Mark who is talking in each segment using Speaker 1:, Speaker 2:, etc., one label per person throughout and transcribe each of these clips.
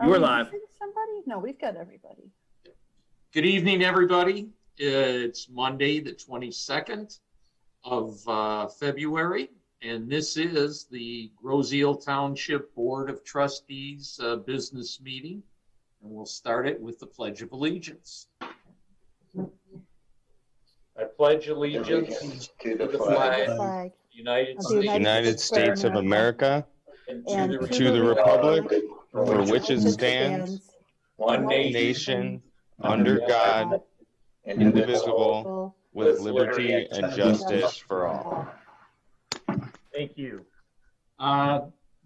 Speaker 1: You are live.
Speaker 2: Somebody? No, we've got everybody.
Speaker 3: Good evening, everybody. It's Monday, the 22nd of February, and this is the Groseal Township Board of Trustees business meeting, and we'll start it with the Pledge of Allegiance. I pledge allegiance to the flag of the
Speaker 4: United States of America, and to the republic for which it stands, one nation, under God, indivisible, with liberty and justice for all.
Speaker 3: Thank you.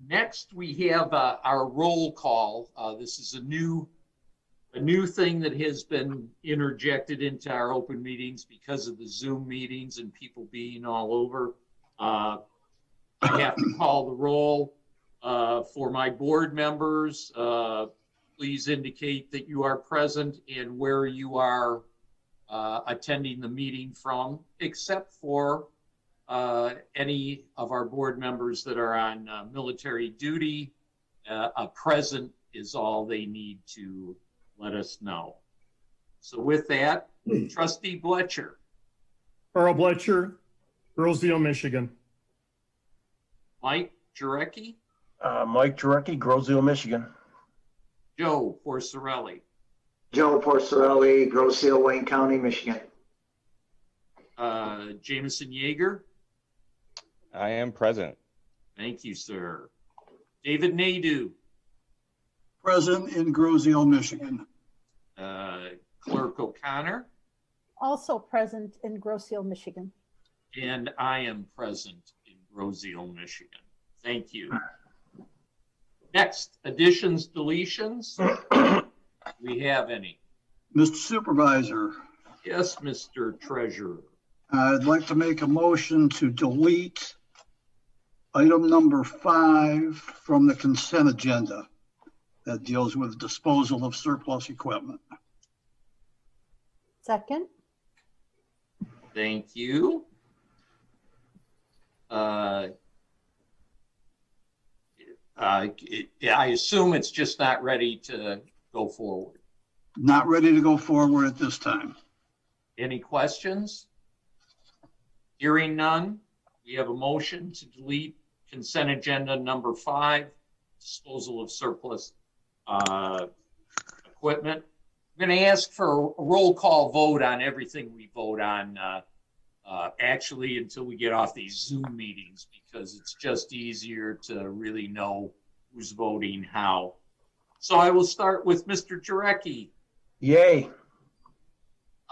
Speaker 3: Next, we have our roll call. This is a new thing that has been interjected into our open meetings because of the Zoom meetings and people being all over. I have to call the roll. For my board members, please indicate that you are present and where you are attending the meeting from, except for any of our board members that are on military duty. A present is all they need to let us know. So with that, Trustee Bletcher.
Speaker 5: Earl Bletcher, Groseal, Michigan.
Speaker 3: Mike Jarecki.
Speaker 1: Mike Jarecki, Groseal, Michigan.
Speaker 3: Joe Porcerelli.
Speaker 6: Joe Porcerelli, Groseal, Wayne County, Michigan.
Speaker 3: Jameson Yeager.
Speaker 4: I am present.
Speaker 3: Thank you, sir. David Nadeau.
Speaker 7: Present in Groseal, Michigan.
Speaker 3: Clerk O'Connor.
Speaker 2: Also present in Groseal, Michigan.
Speaker 3: And I am present in Groseal, Michigan. Thank you. Next, additions, deletions. We have any?
Speaker 7: Mr. Supervisor,
Speaker 3: Yes, Mr. Treasurer.
Speaker 7: I'd like to make a motion to delete item number 5 from the consent agenda that deals with disposal of surplus equipment.
Speaker 2: Second.
Speaker 3: Thank you. I assume it's just not ready to go forward.
Speaker 7: Not ready to go forward at this time.
Speaker 3: Any questions? Hearing none, we have a motion to delete consent agenda number 5, disposal of surplus equipment. I'm going to ask for a roll call vote on everything we vote on, actually until we get off these Zoom meetings, because it's just easier to really know who's voting how. So I will start with Mr. Jarecki.
Speaker 1: Yay.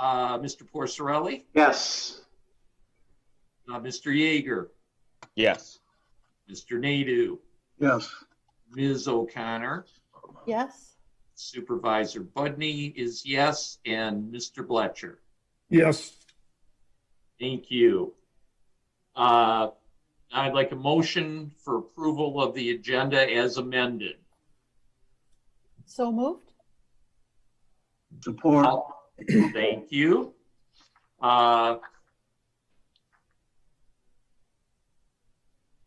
Speaker 3: Mr. Porcerelli.
Speaker 6: Yes.
Speaker 3: Mr. Yeager.
Speaker 4: Yes.
Speaker 3: Mr. Nadeau.
Speaker 7: Yes.
Speaker 3: Ms. O'Connor.
Speaker 2: Yes.
Speaker 3: Supervisor Budney is yes, and Mr. Bletcher.
Speaker 5: Yes.
Speaker 3: Thank you. I'd like a motion for approval of the agenda as amended.
Speaker 2: So moved.
Speaker 7: Support.
Speaker 3: Thank you.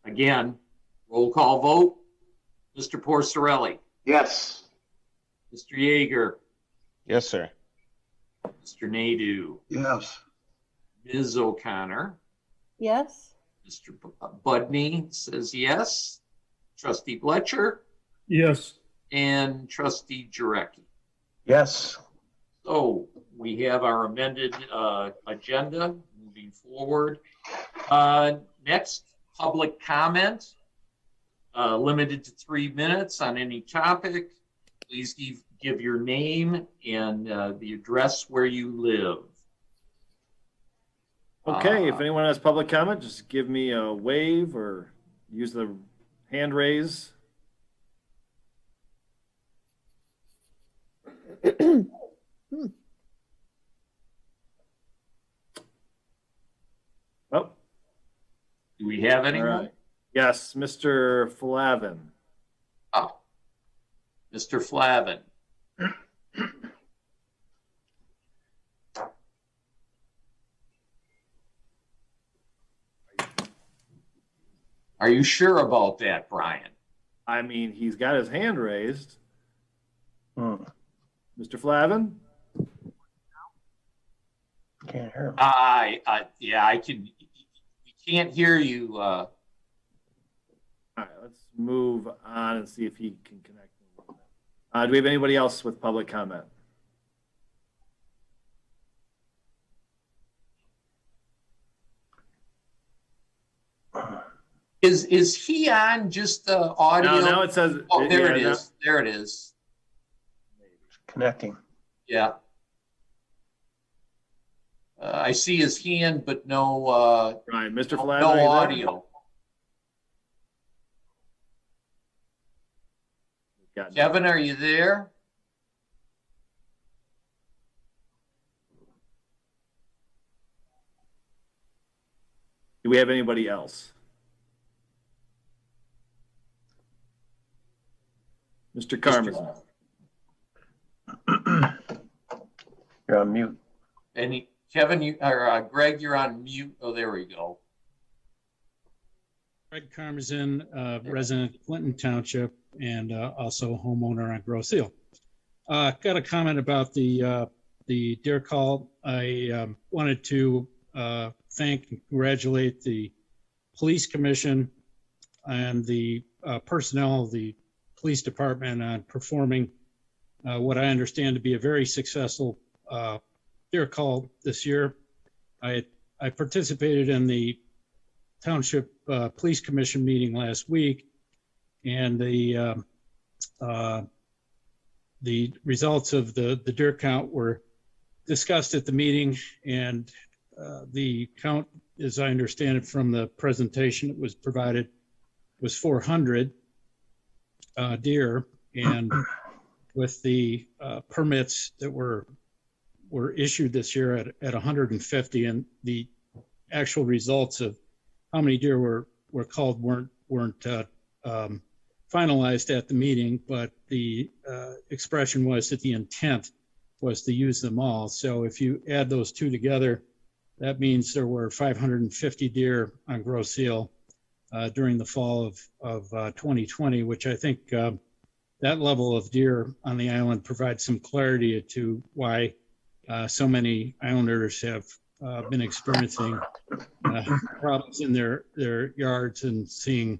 Speaker 3: Again, roll call vote. Mr. Porcerelli.
Speaker 6: Yes.
Speaker 3: Mr. Yeager.
Speaker 4: Yes, sir.
Speaker 3: Mr. Nadeau.
Speaker 7: Yes.
Speaker 3: Ms. O'Connor.
Speaker 2: Yes.
Speaker 3: Mr. Budney says yes. Trustee Bletcher
Speaker 5: Yes.
Speaker 3: and Trustee Jarecki.
Speaker 1: Yes.
Speaker 3: So we have our amended agenda moving forward. Next, public comment, limited to 3 minutes on any topic. Please give your name and the address where you live.
Speaker 1: Okay, if anyone has public comment, just give me a wave or use the hand raise. Oh,
Speaker 3: Do we have
Speaker 1: all
Speaker 3: anyone?
Speaker 1: right. Yes, Mr. Flavin.
Speaker 3: Oh, Mr. Flavin. Are you sure about that, Brian?
Speaker 1: I mean, he's got his hand raised. Mr. Flavin?
Speaker 8: Can't hear him.
Speaker 3: Yeah, I can. We can't hear you.
Speaker 1: All right, let's move on and see if he can connect. Do we have anybody else with public comment?
Speaker 3: Is he on just the audio?
Speaker 1: No, now it says.
Speaker 3: Oh, there it
Speaker 1: yeah,
Speaker 3: is. There it is.
Speaker 8: Connecting.
Speaker 3: Yeah. I see his hand, but no.
Speaker 1: Right, Mr.
Speaker 3: No
Speaker 1: Flavin. are you there?
Speaker 3: audio.
Speaker 1: Got it.
Speaker 3: Kevin, are you there?
Speaker 1: Do we have anybody else? Mr. Karmazin.
Speaker 8: You're on mute.
Speaker 3: Kevin, Greg, you're on mute. Oh, there we go.
Speaker 9: Greg Karmazin, resident of Clinton Township and also homeowner on Grosse Ile. Got a comment about the deer call. I wanted to thank and congratulate the police commission and the personnel of the police department on performing what I understand to be a very successful deer call this year. I participated in the Township Police Commission meeting last week, and the results of the deer count were discussed at the meeting, and the count, as I understand it from the presentation that was provided, was 400 deer, and with the permits that were issued this year at 150, and the actual results of how many deer were called weren't finalized at the meeting, but the expression was that the intent was to use them all. So if you add those two together, that means there were 550 deer on Grosse Ile during the fall of 2020, which I think that level of deer on the island provides some clarity to why so many islanders have been experiencing problems in their yards and seeing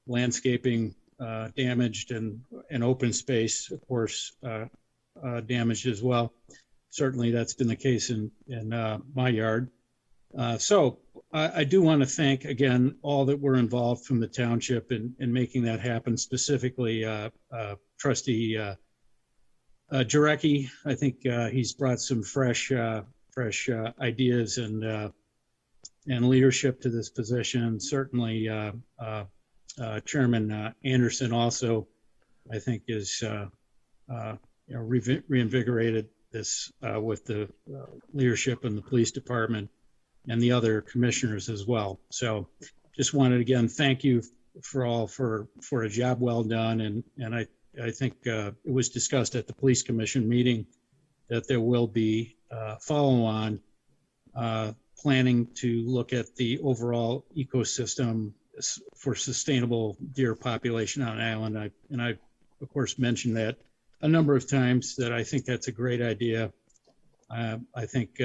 Speaker 9: landscaping damaged and open space, of course, damaged as well. Certainly that's been the case in my yard. So I do want to thank, again, all that were involved from the township in making that happen, specifically Trustee Jarecki. I think he's brought some fresh ideas and leadership to this position. Certainly Chairman Anderson also, I think, is reinvigorated this with the leadership in the police department and the other commissioners as well. So just wanted to, again, thank you for a job well done. And I think it was discussed at the police commission meeting that there will be follow-on planning to look at the overall ecosystem for sustainable deer population on an island. I of course mentioned that a number of times, that I think that's a great idea. I think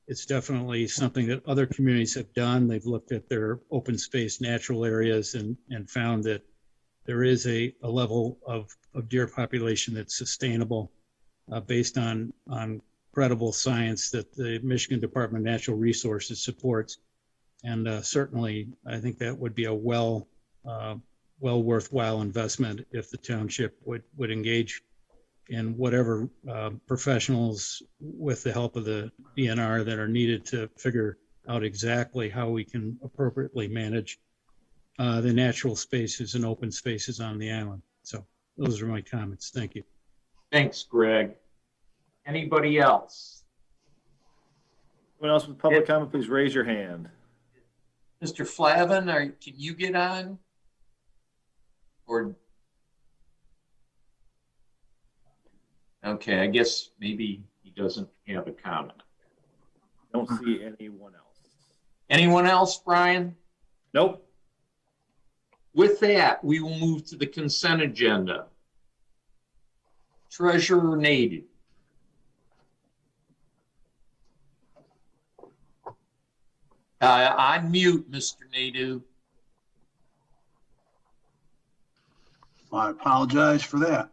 Speaker 9: it's definitely something that other communities have done. They've looked at their open space natural areas and found that there is a level of deer population that's sustainable based on credible science that the Michigan Department of Natural Resources supports. And certainly, I think that would be a well worthwhile investment if the township would engage in whatever professionals, with the help of the DNR, that are needed to figure out exactly how we can appropriately manage the natural spaces and open spaces on the island. So those are my comments. Thank you.
Speaker 3: Thanks, Greg. Anybody else?
Speaker 1: Anyone else with public comment, please raise your hand.
Speaker 3: Mr. Flavin, can you get on? Or, okay, I guess maybe he doesn't have a comment.
Speaker 1: Don't see anyone else.
Speaker 3: Anyone else, Brian?
Speaker 1: Nope.
Speaker 3: With that, we will move to the consent agenda. Treasurer Nadu. On mute, Mr. Nadu.
Speaker 7: I apologize for that.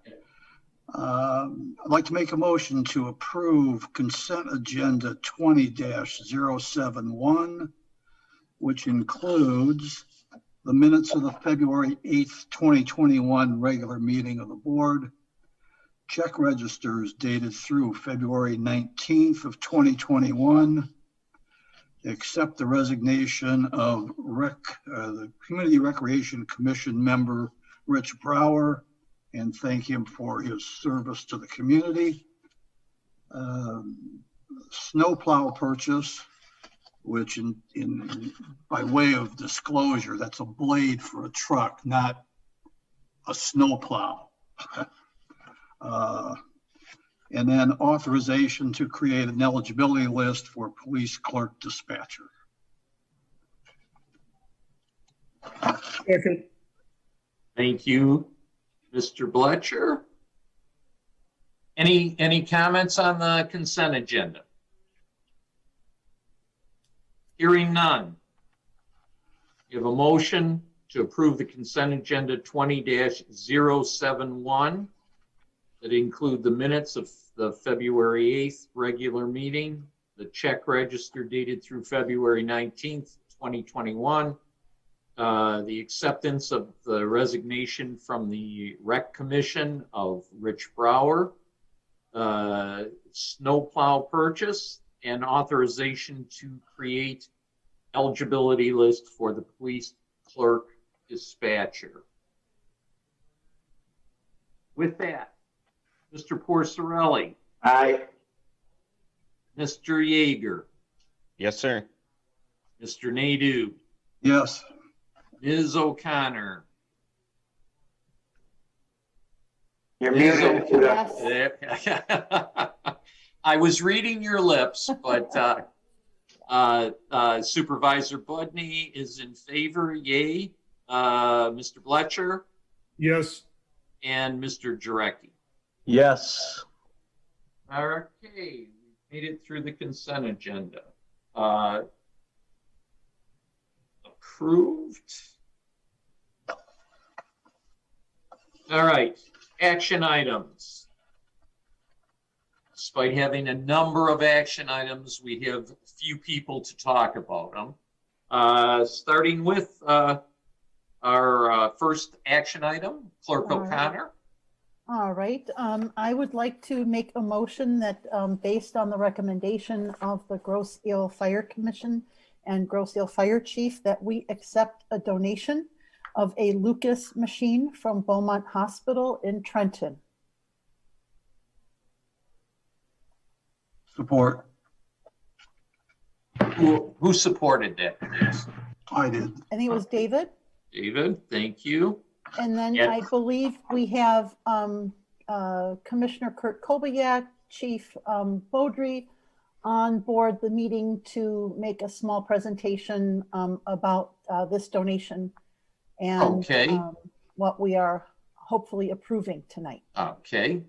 Speaker 7: I'd like to make a motion to approve consent agenda 20-071, which includes the minutes of the February 8th, 2021 regular meeting of the board, check registers dated through February 19th of 2021, accept the resignation of the Community Recreation Commission member Rich Brower, and thank him for his service to the community. Snowplow purchase, which by way of disclosure, that's a blade for a truck, not a snowplow. And then authorization to create an eligibility list for police clerk dispatcher.
Speaker 5: Second.
Speaker 3: Thank you, Mr. Bletcher. Any comments on the consent agenda? Hearing none. You have a motion to approve the consent agenda 20-071 that include the minutes of the February 8th regular meeting, the check register dated through February 19th, 2021, the acceptance of the resignation from the Rec Commission of Rich Brower, snowplow purchase, and authorization to create eligibility list for the police clerk dispatcher. With that, Mr. Porcerelli,
Speaker 6: Aye.
Speaker 3: Mr. Yeager,
Speaker 4: Yes, sir.
Speaker 3: Mr. Nadu,
Speaker 7: Yes.
Speaker 3: Ms. O'Connor.
Speaker 6: You're
Speaker 3: Ms.
Speaker 6: muted.
Speaker 2: Yes.
Speaker 3: I was reading your lips, but Supervisor Budney is in favor, yay. Mr. Bletcher
Speaker 5: Yes.
Speaker 3: and Mr. Jarecki.
Speaker 8: Yes.
Speaker 3: Okay, we made it through the consent agenda. Approved. All right, action items. Despite having a number of action items, we have few people to talk about them. Starting with our first action item, Clerk
Speaker 2: All right.
Speaker 3: O'Connor.
Speaker 2: All right. I would like to make a motion that based on the recommendation of the Grosse Ile Fire Commission and Grosse Ile Fire Chief, that we accept a donation of a Lucas machine from Beaumont Hospital in Trenton.
Speaker 7: Support.
Speaker 3: Who supported that, please?
Speaker 7: I did.
Speaker 2: I think it was David.
Speaker 3: David, thank you.
Speaker 2: And then
Speaker 3: Yeah.
Speaker 2: I believe we have Commissioner Kurt Kobiak, Chief Beaudry on board the meeting to make a small presentation about this donation and
Speaker 3: Okay.
Speaker 2: what we are hopefully approving tonight.
Speaker 3: Okay,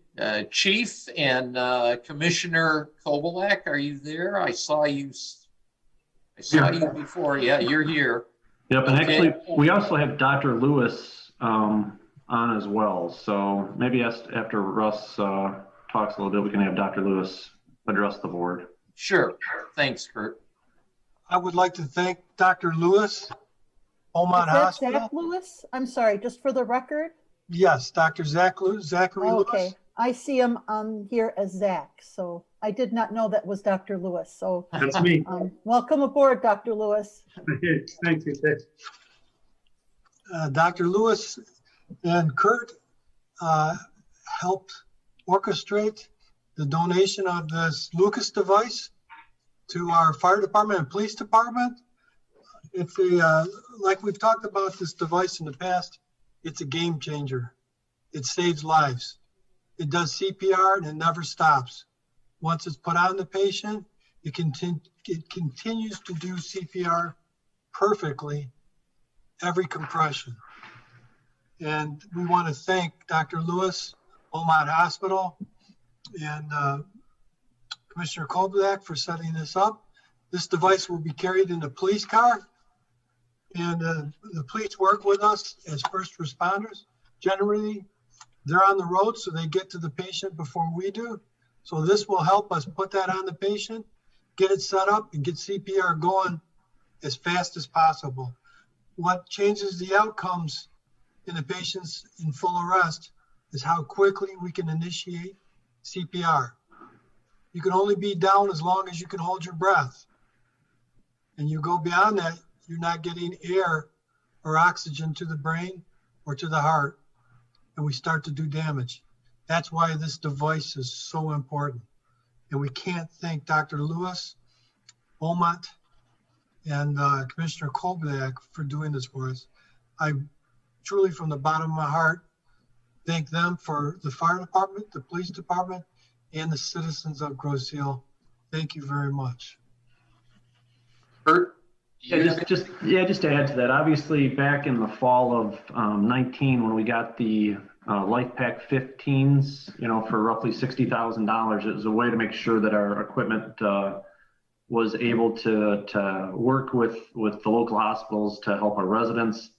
Speaker 3: Chief and Commissioner Kovalak, are you there? I saw you before. Yeah, you're here.
Speaker 10: Yep, and
Speaker 3: Okay.
Speaker 10: actually, we also have Dr. Lewis on as well. So maybe after Russ talks a little bit, we can have Dr. Lewis address the board.
Speaker 3: Sure. Thanks, Kurt.
Speaker 11: I would like to thank Dr. Lewis, Beaumont
Speaker 2: Is that
Speaker 11: Hospital.
Speaker 2: Zach Lewis? I'm sorry, just for the record?
Speaker 11: Yes, Dr. Zachary
Speaker 2: Okay,
Speaker 11: Lewis.
Speaker 2: I see him here as Zach, so I did not know that was Dr. Lewis. So
Speaker 5: That's me.
Speaker 2: welcome aboard, Dr. Lewis.
Speaker 5: Thank you.
Speaker 11: Dr. Lewis and Kurt helped orchestrate the donation of this Lucas device to our fire department and police department. If like we've talked about this device in the past, it's a game changer. It saves lives. It does CPR and it never stops. Once it's put on the patient, it continues to do CPR perfectly every compression. And we want to thank Dr. Lewis, Beaumont Hospital, and Commissioner Kolbiak for setting this up. This device will be carried in the police car, and the police work with us as first responders. Generally, they're on the road, so they get to the patient before we do. So this will help us put that on the patient, get it set up, and get CPR going as fast as possible. What changes the outcomes in the patients in full arrest is how quickly we can initiate CPR. You can only be down as long as you can hold your breath. And you go beyond that, you're not getting air or oxygen to the brain or to the heart, and we start to do damage. That's why this device is so important. And we can't thank Dr. Lewis, Beaumont, and Commissioner Kolbiak for doing this for us. I truly, from the bottom of my heart, thank them for the fire department, the police department, and the citizens of Grosse Ile. Thank you very much.
Speaker 3: Kurt?
Speaker 10: Yeah, just to add to that, obviously back in the fall of 19, when we got the Life Pack 15s, for roughly $60,000, it was a way to make sure that our equipment was able to work with the local hospitals to help our residents.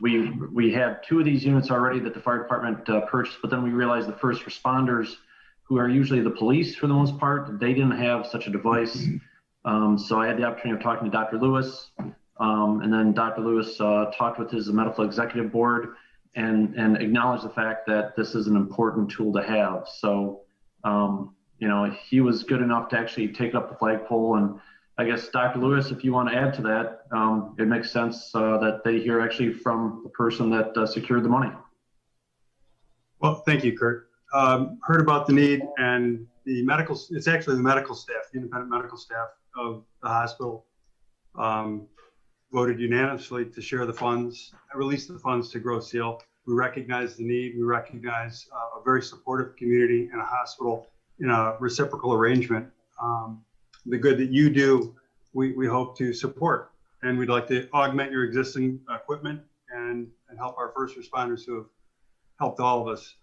Speaker 10: We had 2 of these units already that the fire department purchased, but then we realized the first responders, who are usually the police for the most part, they didn't have such a device. So I had the opportunity of talking to Dr. Lewis, and then Dr. Lewis talked with his medical executive board and acknowledged the fact that this is an important tool to have. So, he was good enough to actually take up the flagpole. And I guess, Dr. Lewis, if you want to add to that, it makes sense that they hear actually from the person that secured the money.
Speaker 12: Well, thank you, Kurt. Heard about the need, and it's actually the medical staff, the independent medical staff of the hospital voted unanimously to share the funds, release the funds to Grosse Ile. We recognize the need. We recognize a very supportive community and a hospital in a reciprocal arrangement. The good that you do, we hope to support, and we'd like to augment your existing equipment and help our first responders who have helped all of us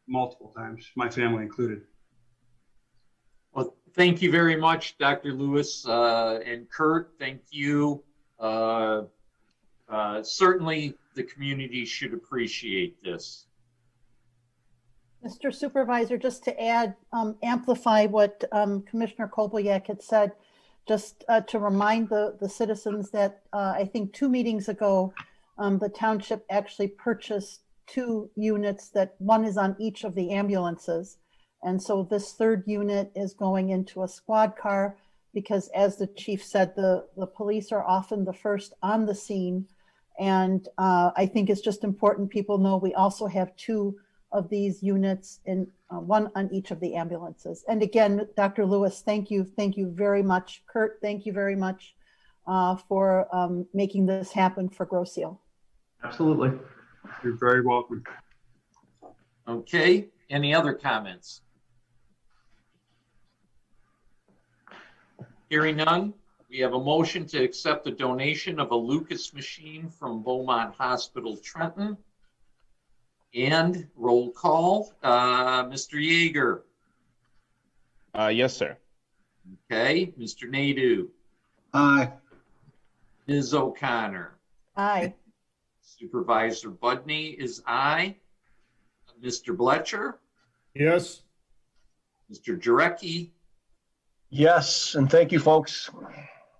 Speaker 12: multiple times, my family included.
Speaker 3: Well, thank you very much, Dr. Lewis, and Kurt, thank you. Certainly the community should appreciate this.
Speaker 2: Mr. Supervisor, just to add, amplify what Commissioner Kolbiak had said, just to remind the citizens that I think 2 meetings ago, the township actually purchased 2 units, that one is on each of the ambulances. And so this 3rd unit is going into a squad car because, as the chief said, the police are often the first on the scene. And I think it's just important people know we also have 2 of these units, in one on each of the ambulances. And again, Dr. Lewis, thank you very much. Kurt, thank you very much for making this happen for Grosse Ile.
Speaker 10: Absolutely.
Speaker 12: You're very welcome.
Speaker 3: Okay, any other comments? Hearing none, we have a motion to accept the donation of a Lucas machine from Beaumont Hospital, Trenton. And roll call, Mr. Yeager.
Speaker 4: Yes, sir.
Speaker 3: Okay, Mr. Nadeau.
Speaker 7: Aye.
Speaker 3: Ms. O'Connor.
Speaker 2: Aye.
Speaker 3: Supervisor Budney is aye. Mr. Bletcher.
Speaker 5: Yes.
Speaker 3: Mr. Jarecki.
Speaker 8: Yes, and thank you, folks.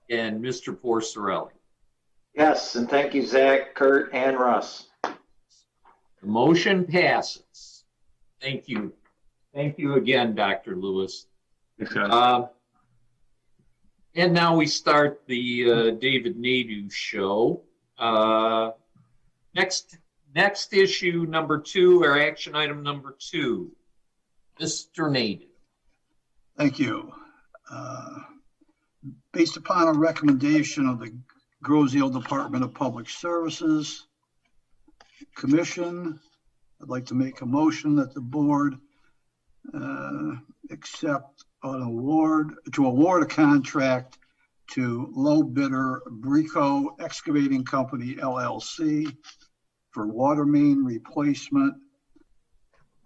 Speaker 3: And Mr. Porcerelli.
Speaker 6: Yes, and thank you, Zach, Kurt, and Russ.
Speaker 3: The motion passes. Thank you. Thank you again, Dr. Lewis.
Speaker 12: Thanks, guys.
Speaker 3: And now we start the David Nadeau show. Next issue number 2, or action item number 2. Mr. Nadeau.
Speaker 7: Thank you. Based upon a recommendation of the Grosse Ile Department of Public Services Commission, I'd like to make a motion that the board accept an award a contract to low bidder Brico Excavating Company LLC for water main replacement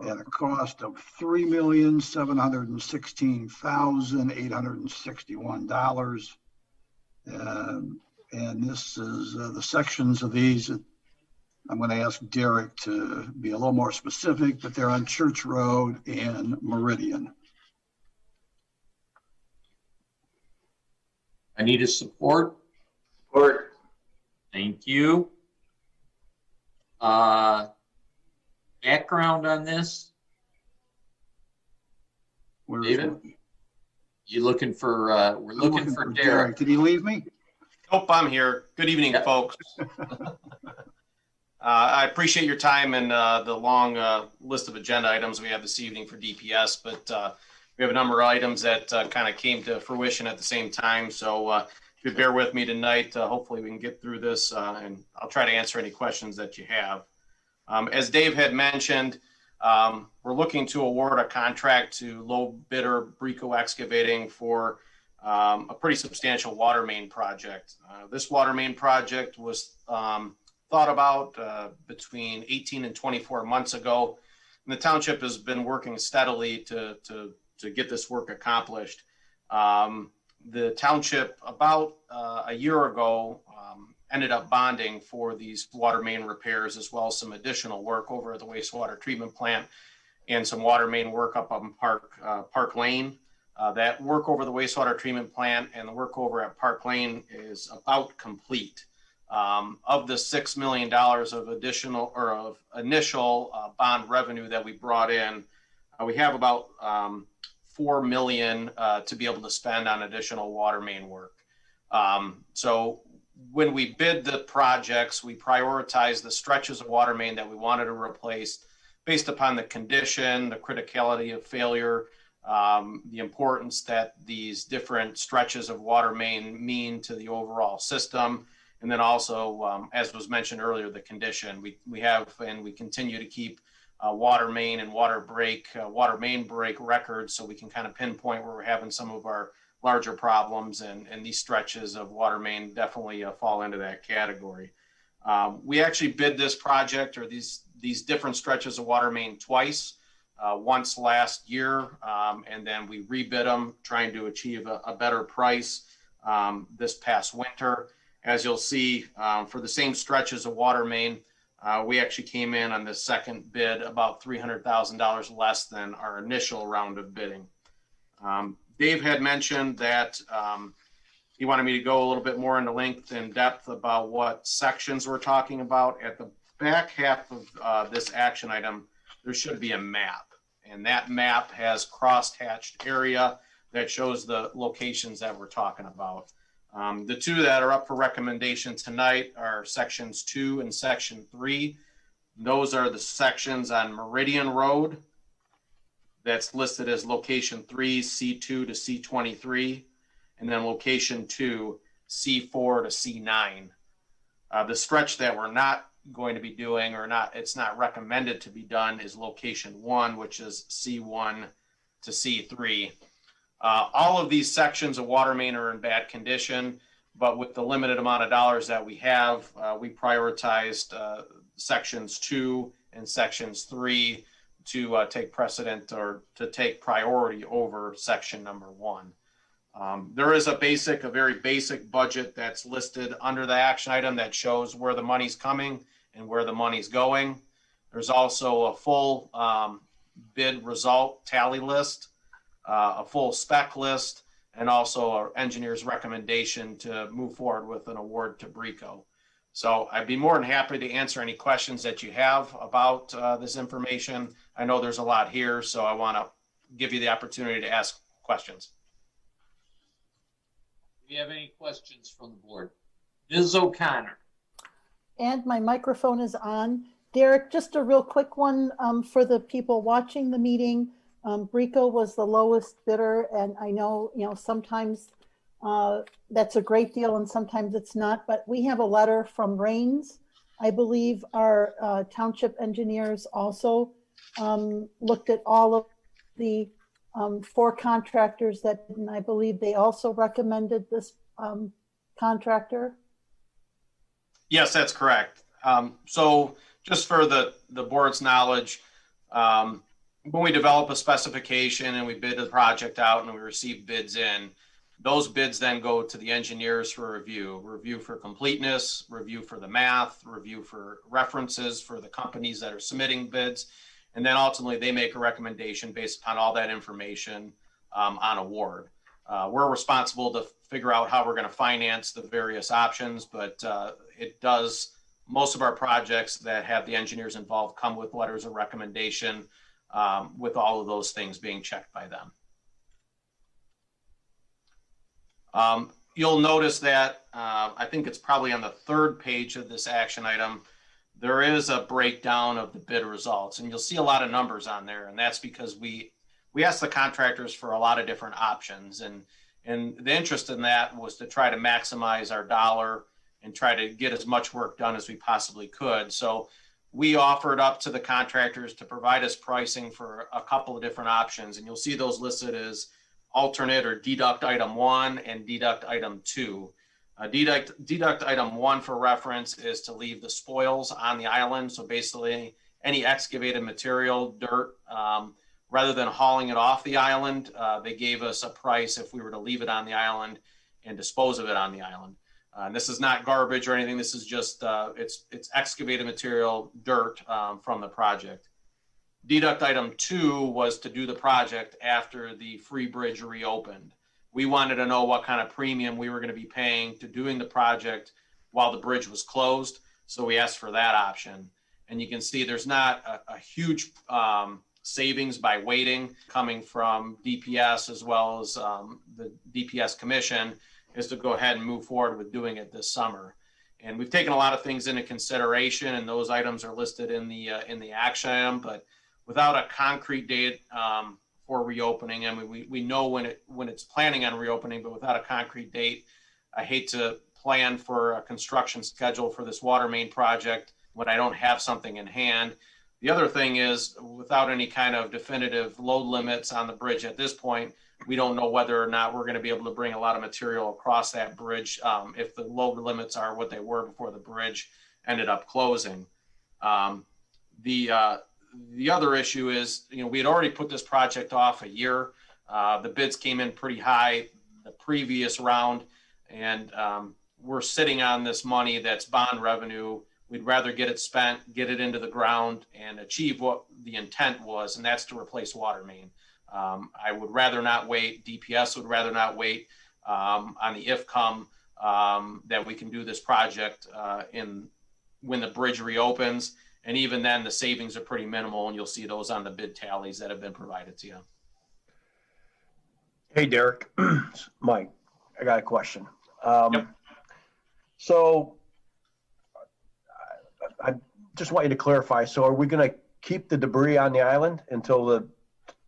Speaker 7: at a cost of $3,716,861. And this is the sections of these. I'm going to ask Derek to be a little more specific, but they're on Church Road and Meridian.
Speaker 3: I need a support.
Speaker 6: Support.
Speaker 3: Thank you. Background on this, David? You looking for, we're looking for Derek.
Speaker 7: Did he leave me?
Speaker 13: Nope, I'm here. Good evening,
Speaker 3: Yep.
Speaker 13: folks. I appreciate your time and the long list of agenda items we have this evening for DPS, but we have a number of items that kind of came to fruition at the same time. So if you bear with me tonight, hopefully we can get through this and I'll try to answer any questions that you have. As Dave had mentioned, we're looking to award a contract to low bidder Brico Excavating for a pretty substantial water main project. This water main project was thought about between 18 and 24 months ago. And the township has been working steadily to get this work accomplished. The township about a year ago ended up bonding for these water main repairs, as well as some additional work over at the wastewater treatment plant and some water main work up on Park Lane. That work over the wastewater treatment plant and the work over at Park Lane is about complete. Of the $6 million of additional or of initial bond revenue that we brought in, we have about $4 million to be able to spend on additional water main work. So when we bid the projects, we prioritized the stretches of water main that we wanted to replace based upon the condition, the criticality of failure, the importance that these different stretches of water main mean to the overall system. And then also, as was mentioned earlier, the condition. We have and we continue to keep water main and water main break records, so we can kind of pinpoint where we're having some of our larger problems, and these stretches of water main definitely fall into that category. We actually bid this project or these different stretches of water main twice, once last year, and then we rebid them, trying to achieve a better price this past winter. As you'll see, for the same stretches of water main, we actually came in on the second bid about $300,000 less than our initial round of bidding. Dave had mentioned that he wanted me to go a little bit more into length and depth about what sections we're talking about. At the back half of this action item, there should be a map, and that map has cross-hatched area that shows the locations that we're talking about. The two that are up for recommendation tonight are sections 2 and section 3. Those are the sections on Meridian Road that's listed as location 3, C2 to C23, and then location 2, C4 to C9. The stretch that we're not going to be doing, or not, it's not recommended to be done, is location 1, which is C1 to C3. All of these sections of water main are in bad condition, but with the limited amount of dollars that we have, we prioritized sections 2 and sections 3 to take precedent or to take priority over section number 1. There is a very basic budget that's listed under the action item that shows where the money's coming and where the money's going. There's also a full bid result tally list, a full spec list, and also our engineer's recommendation to move forward with an award to Brico. So I'd be more than happy to answer any questions that you have about this information. I know there's a lot here, so I want to give you the opportunity to ask questions.
Speaker 3: Do you have any questions from the board? Ms. O'Connor.
Speaker 2: And my microphone is on. Derek, just a real quick one for the people watching the meeting. Brico was the lowest bidder, and I know, sometimes that's a great deal and sometimes it's not, but we have a letter from Rains. I believe our township engineers also looked at all of the 4 contractors and I believe they also recommended this contractor.
Speaker 13: Yes, that's correct. So just for the board's knowledge, when we develop a specification and we bid the project out and we receive bids in, those bids then go to the engineers for review for completeness, review for the math, review for references for the companies that are submitting bids. And then ultimately they make a recommendation based upon all that information on award. We're responsible to figure out how we're going to finance the various options, but most of our projects that have the engineers involved come with letters of recommendation with all of those things being checked by them. You'll notice that I think it's probably on the third page of this action item, there is a breakdown of the bid results, and you'll see a lot of numbers on there, and that's because we asked the contractors for a lot of different options, and the interest in that was to try to maximize our dollar and try to get as much work done as we possibly could. So we offered up to the contractors to provide us pricing for a couple of different options, and you'll see those listed as alternate or deduct item 1 and deduct item 2. Deduct item 1 for reference is to leave the spoils on the island. So basically any excavated material, dirt, rather than hauling it off the island, they gave us a price if we were to leave it on the island and dispose of it on the island. And this is not garbage or anything. This is just, it's excavated material, dirt from the project. Deduct item 2 was to do the project after the Free Bridge reopened. We wanted to know what kind of premium we were going to be paying to doing the project while the bridge was closed. So we asked for that option. And you can see there's not a huge savings by waiting coming from DPS as well as the DPS Commission is to go ahead and move forward with doing it this summer. And we've taken a lot of things into consideration, and those items are listed in the action item, but without a concrete date for reopening, I mean, we know when it's planning on reopening, but without a concrete date, I hate to plan for a construction schedule for this water main project when I don't have something in hand. The other thing is, without any kind of definitive load limits on the bridge at this point, we don't know whether or not we're going to be able to bring a lot of material across that bridge if the load limits are what they were before the bridge ended up closing. The other issue is, we had already put this project off a year. The bids came in pretty high the previous round, and we're sitting on this money that's bond revenue. We'd rather get it spent, get it into the ground, and achieve what the intent was, and that's to replace water main. I would rather not wait. DPS would rather not wait on the IFCOM that we can do this project when the bridge reopens. And even then, the savings are pretty minimal, and you'll see those on the bid tallies that have been provided to you.
Speaker 8: Hey, Derek. Mike, I got a question.
Speaker 13: Yep.
Speaker 8: So I just want you to clarify. So are we going to keep the debris on the island until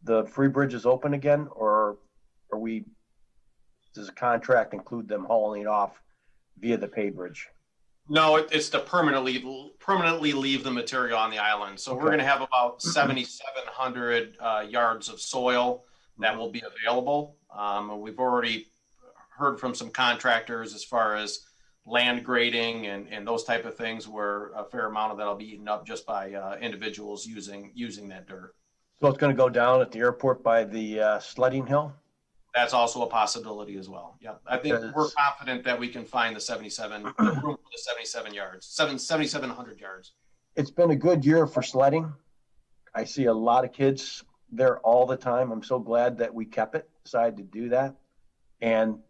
Speaker 8: the Free Bridge is open again, or does the contract include them hauling it off via the pay bridge?
Speaker 13: No, it's to permanently leave the material on the island. So we're going to have about 7,700 yards of soil that will be available. We've already heard from some contractors as far as land grading and those type of things, where a fair amount of that will be eaten up just by individuals using that dirt.
Speaker 8: So it's going to go down at the airport by the sledding hill?
Speaker 13: That's also a possibility as well. Yeah, I think we're confident that we can find the room for the 7,700 yards.
Speaker 8: It's been a good year for sledding. I see a lot of kids there all the time. I'm so glad that we decided to do that. And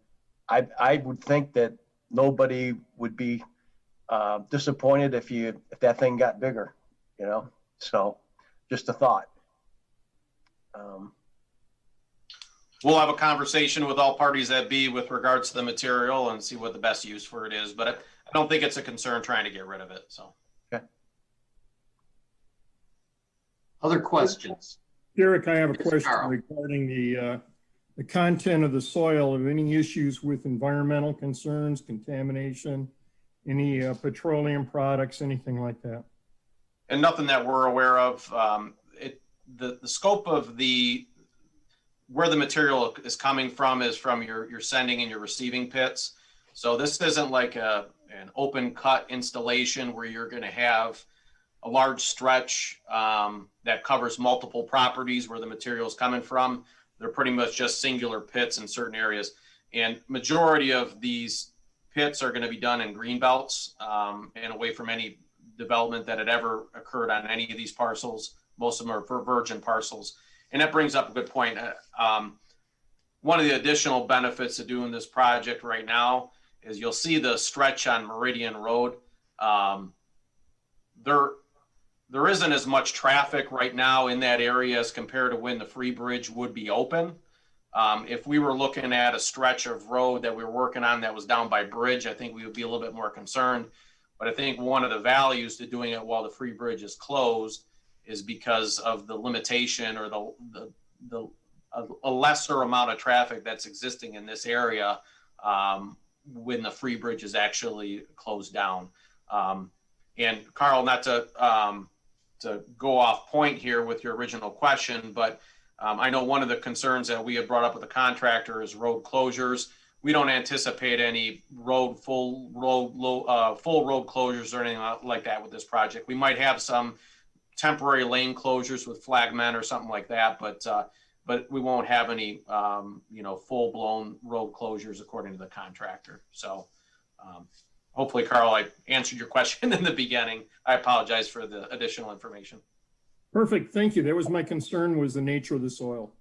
Speaker 8: I would think that nobody would be disappointed if that thing got bigger, So just a thought.
Speaker 13: We'll have a conversation with all parties that be with regards to the material and see what the best use for it is. But I don't think it's a concern trying to get rid of it. So.
Speaker 8: Okay.
Speaker 3: Other questions?
Speaker 5: Derek, I have a
Speaker 3: Yes,
Speaker 5: question
Speaker 3: Carl.
Speaker 5: regarding the content of the soil. Of any issues with environmental concerns, contamination, any petroleum products, anything like that?
Speaker 13: And nothing that we're aware of. The scope of where the material is coming from is from your sending and your receiving pits. So this isn't like an open cut installation where you're going to have a large stretch that covers multiple properties where the material is coming from. They're pretty much just singular pits in certain areas. And majority of these pits are going to be done in green belts and away from any development that had ever occurred on any of these parcels. Most of them are for virgin parcels. And that brings up a good point. One of the additional benefits of doing this project right now is you'll see the stretch on Meridian Road. There isn't as much traffic right now in that area as compared to when the Free Bridge would be open. If we were looking at a stretch of road that we were working on that was down by bridge, I think we would be a little bit more concerned. But I think one of the values to doing it while the Free Bridge is closed is because of the limitation or a lesser amount of traffic that's existing in this area when the Free Bridge is actually closed down. And Carl, not to go off point here with your original question, but I know one of the concerns that we had brought up with the contractor is road closures. We don't anticipate any full road closures or anything like that with this project. We might have some temporary lane closures with flagmen or something like that, but we won't have any full-blown road closures according to the contractor. So hopefully, Carl, I answered your question in the beginning. I apologize for the additional information.
Speaker 5: Perfect. Thank you. That was my concern, was the nature of the soil.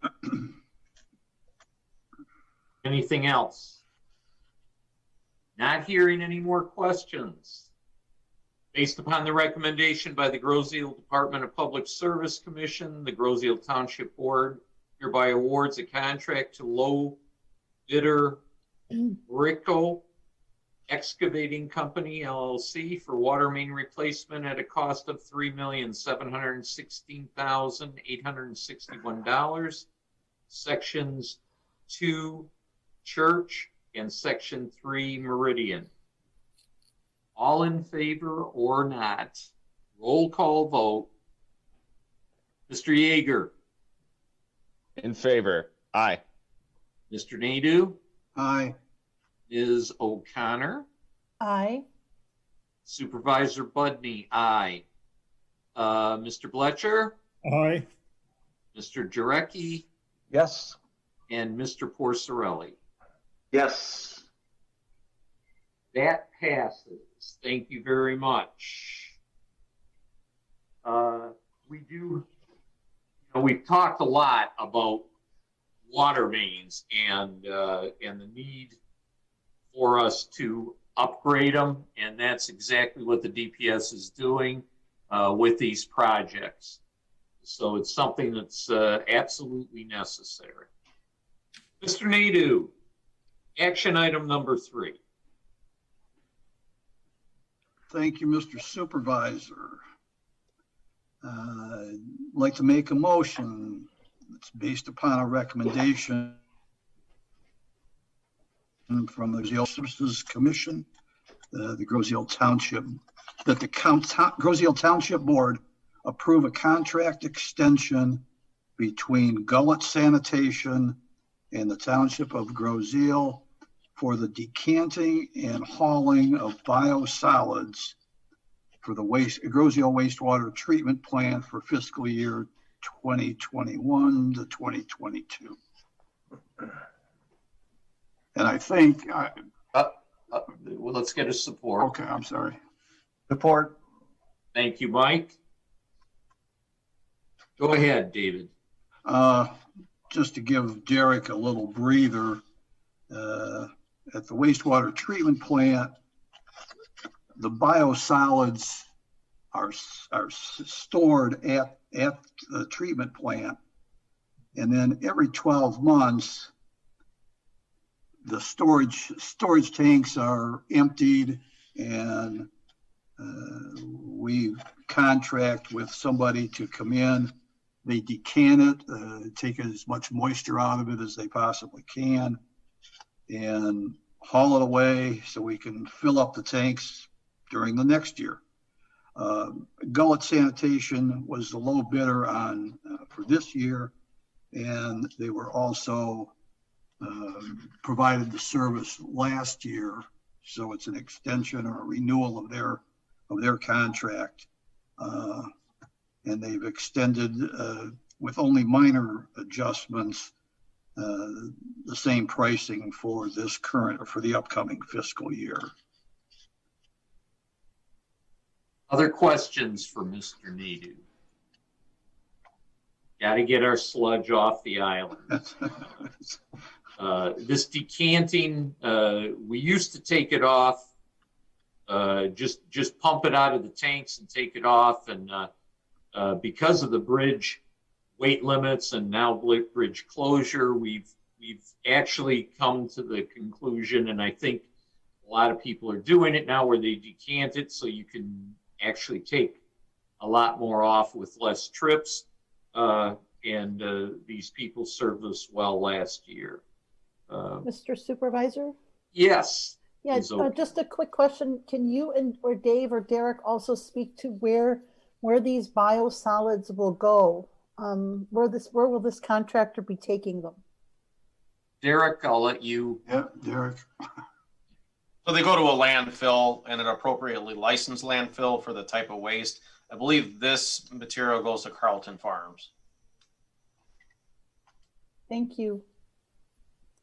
Speaker 3: Anything else? Not hearing any more questions. Based upon the recommendation by the Grosse-Ile Department of Public Service Commission, the Grosse-Ile Township Board hereby awards a contract to low bidder Rico Excavating Company, LLC, for water main replacement at a cost of $3,716,861. Sections 2 Church and Section 3 Meridian. All in favor or not? Roll call vote. Mr. Yeager.
Speaker 4: In favor. Aye.
Speaker 3: Mr. Nadeau.
Speaker 7: Aye.
Speaker 3: Ms. O'Connor.
Speaker 2: Aye.
Speaker 3: Supervisor Budney. Aye. Mr. Bletcher.
Speaker 5: Aye.
Speaker 3: Mr. Jarecki.
Speaker 8: Yes.
Speaker 3: And Mr. Porcerelli.
Speaker 6: Yes.
Speaker 3: That passes. Thank you very much. We've talked a lot about water mains and the need for us to upgrade them, and that's exactly what the DPS is doing with these projects. So it's something that's absolutely necessary. Mr. Nadeau, action item number 3.
Speaker 7: Thank you, Mr. Supervisor. I'd like to make a motion that's based upon a recommendation from the Grosse-Ile Services Commission, the Grosse-Ile Township, that the Grosse-Ile Township Board approve a contract extension between Gullet Sanitation and the Township of Grosse-Ile for the decanting and hauling of biosolids for the Grosse-Ile wastewater treatment plant for fiscal year 2021 to 2022. And I think,
Speaker 3: well, let's get a support.
Speaker 7: okay, I'm sorry.
Speaker 8: Support.
Speaker 3: Thank you, Mike. Go ahead, David.
Speaker 7: Just to give Derek a little breather, at the wastewater treatment plant, the biosolids are stored at the treatment plant, and then every 12 months, the storage tanks are emptied, and we contract with somebody to come in. They decant it, take as much moisture out of it as they possibly can, and haul it away so we can fill up the tanks during the next year. Gullet Sanitation was the low bidder on for this year, and they were also provided the service last year, so it's an extension or a renewal of their contract. And they've extended, with only minor adjustments, the same pricing for this current or for the upcoming fiscal year.
Speaker 3: Other questions for Mr. Nadeau? Got to get our sludge off the island. This decanting, we used to take it off, just pump it out of the tanks and take it off. And because of the bridge weight limits and now bridge closure, we've actually come to the conclusion, and I think a lot of people are doing it now, where they decant it so you can actually take a lot more off with less trips. And these people served us well last year.
Speaker 2: Mr. Supervisor?
Speaker 3: Yes.
Speaker 2: Yeah,
Speaker 3: So,
Speaker 2: just a quick question. Can you or Dave or Derek also speak to where these biosolids will go? Where will this contractor be taking them?
Speaker 3: Derek, I'll let you.
Speaker 7: Yeah, Derek.
Speaker 13: So they go to a landfill, and an appropriately licensed landfill for the type of waste. I believe this material goes to Carlton Farms.
Speaker 2: Thank you.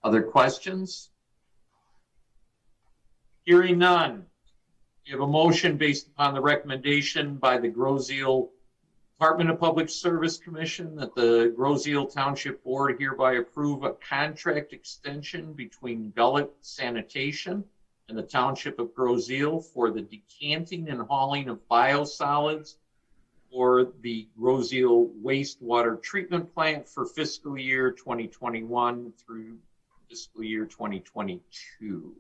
Speaker 3: Other questions? Hearing none. You have a motion based upon the recommendation by the Groseal Department of Public Service Commission that the Groseal Township Board hereby approve a contract extension between Gullet Sanitation and the Township of Groseal for the decanting and hauling of biosolids for the Groseal wastewater treatment plant for fiscal year 2021 through fiscal year 2022.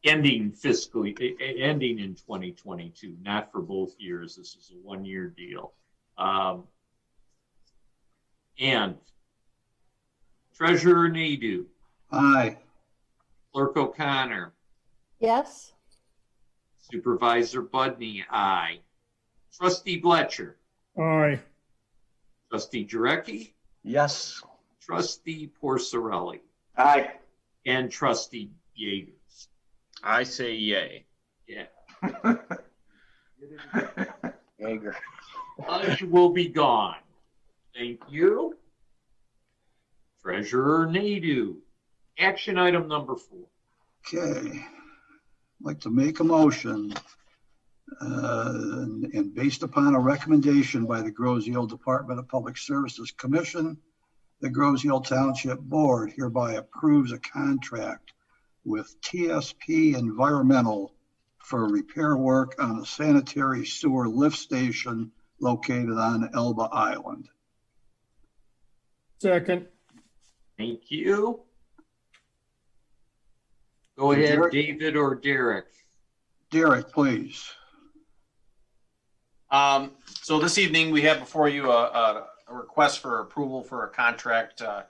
Speaker 3: Ending in 2022, not for both years. This is a one-year deal. And Treasurer Nadeau.
Speaker 7: Aye.
Speaker 3: Clerk O'Connor.
Speaker 2: Yes?
Speaker 3: Supervisor Budney, aye. Trustee Bletcher.
Speaker 5: Aye.
Speaker 3: Trustee Jarecki.
Speaker 8: Yes.
Speaker 3: Trustee Porcerelli.
Speaker 6: Aye.
Speaker 3: And Trustee Yeager.
Speaker 4: I say yay.
Speaker 3: Yeah.
Speaker 8: Jaeger.
Speaker 3: Sludge will be gone. Thank you. Treasurer Nadeau. Action item number 4.
Speaker 7: Okay. I'd like to make a motion, and based upon a recommendation by the Groseal Department of Public Services Commission, the Groseal Township Board hereby approves a contract with TSP Environmental for repair work on the sanitary sewer lift station located on Elba Island.
Speaker 5: Second.
Speaker 3: Thank you. Go ahead,
Speaker 7: Derek?
Speaker 3: David or Derek.
Speaker 7: Derek, please.
Speaker 13: So this evening, we have before you a request for approval for a contract to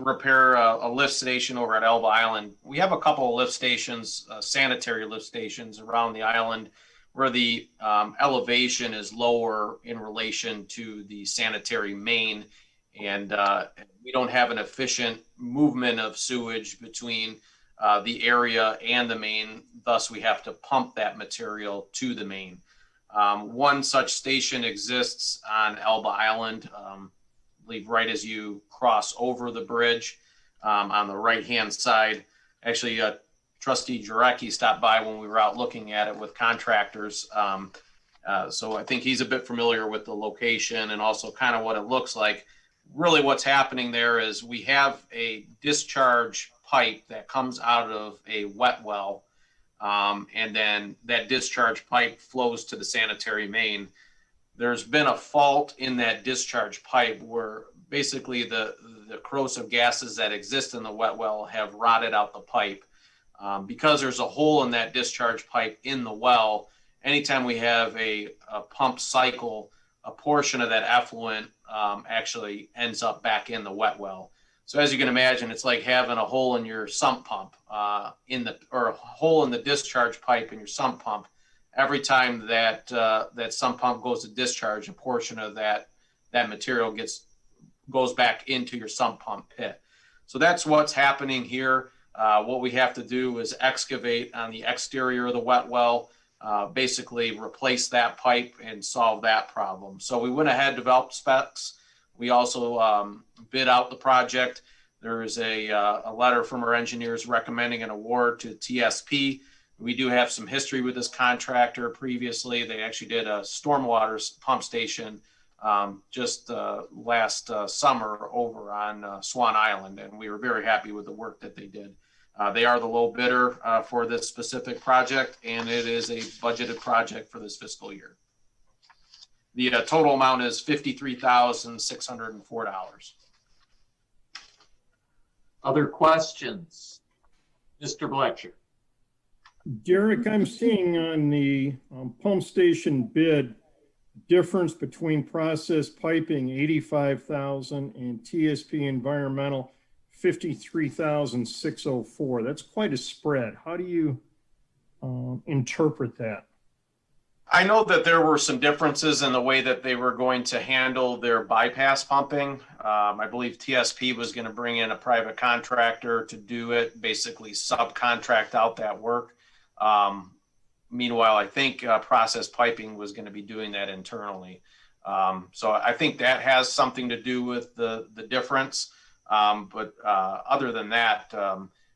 Speaker 13: repair a lift station over at Elba Island. We have a couple of lift stations, sanitary lift stations around the island where the elevation is lower in relation to the sanitary main. And we don't have an efficient movement of sewage between the area and the main. Thus, we have to pump that material to the main. One such station exists on Elba Island, I believe right as you cross over the bridge on the right-hand side. Actually, Trustee Jarecki stopped by when we were out looking at it with contractors. So I think he's a bit familiar with the location and also kind of what it looks like. Really what's happening there is we have a discharge pipe that comes out of a wet well, and then that discharge pipe flows to the sanitary main. There's been a fault in that discharge pipe where basically the corrosive gases that exist in the wet well have rotted out the pipe. Because there's a hole in that discharge pipe in the well, anytime we have a pump cycle, a portion of that effluent actually ends up back in the wet well. So as you can imagine, it's like having a hole in your sump pump or a hole in the discharge pipe in your sump pump. Every time that that sump pump goes to discharge, a portion of that material goes back into your sump pump pit. So that's what's happening here. What we have to do is excavate on the exterior of the wet well basically replace that pipe and solve that problem. So we went ahead, developed specs. We also bid out the project. There is a letter from our engineers recommending an award to TSP. We do have some history with this contractor previously. They actually did a stormwater pump station just last summer over on Swan Island, and we were very happy with the work that they did. They are the low bidder for this specific project, and it is a budgeted project for this fiscal year. The total amount is $53,604.
Speaker 3: Other questions? Mr. Bletcher.
Speaker 5: Derek, I'm seeing on the pump station bid difference between process piping 85,000 and TSP environmental 53,604. That's quite a spread. How do you interpret that?
Speaker 13: I know that there were some differences in the way that they were going to handle their bypass pumping. I believe TSP was going to bring in a private contractor to do it, basically subcontract out that work. Meanwhile, I think process piping was going to be doing that internally. So I think that has something to do with the difference. But other than that,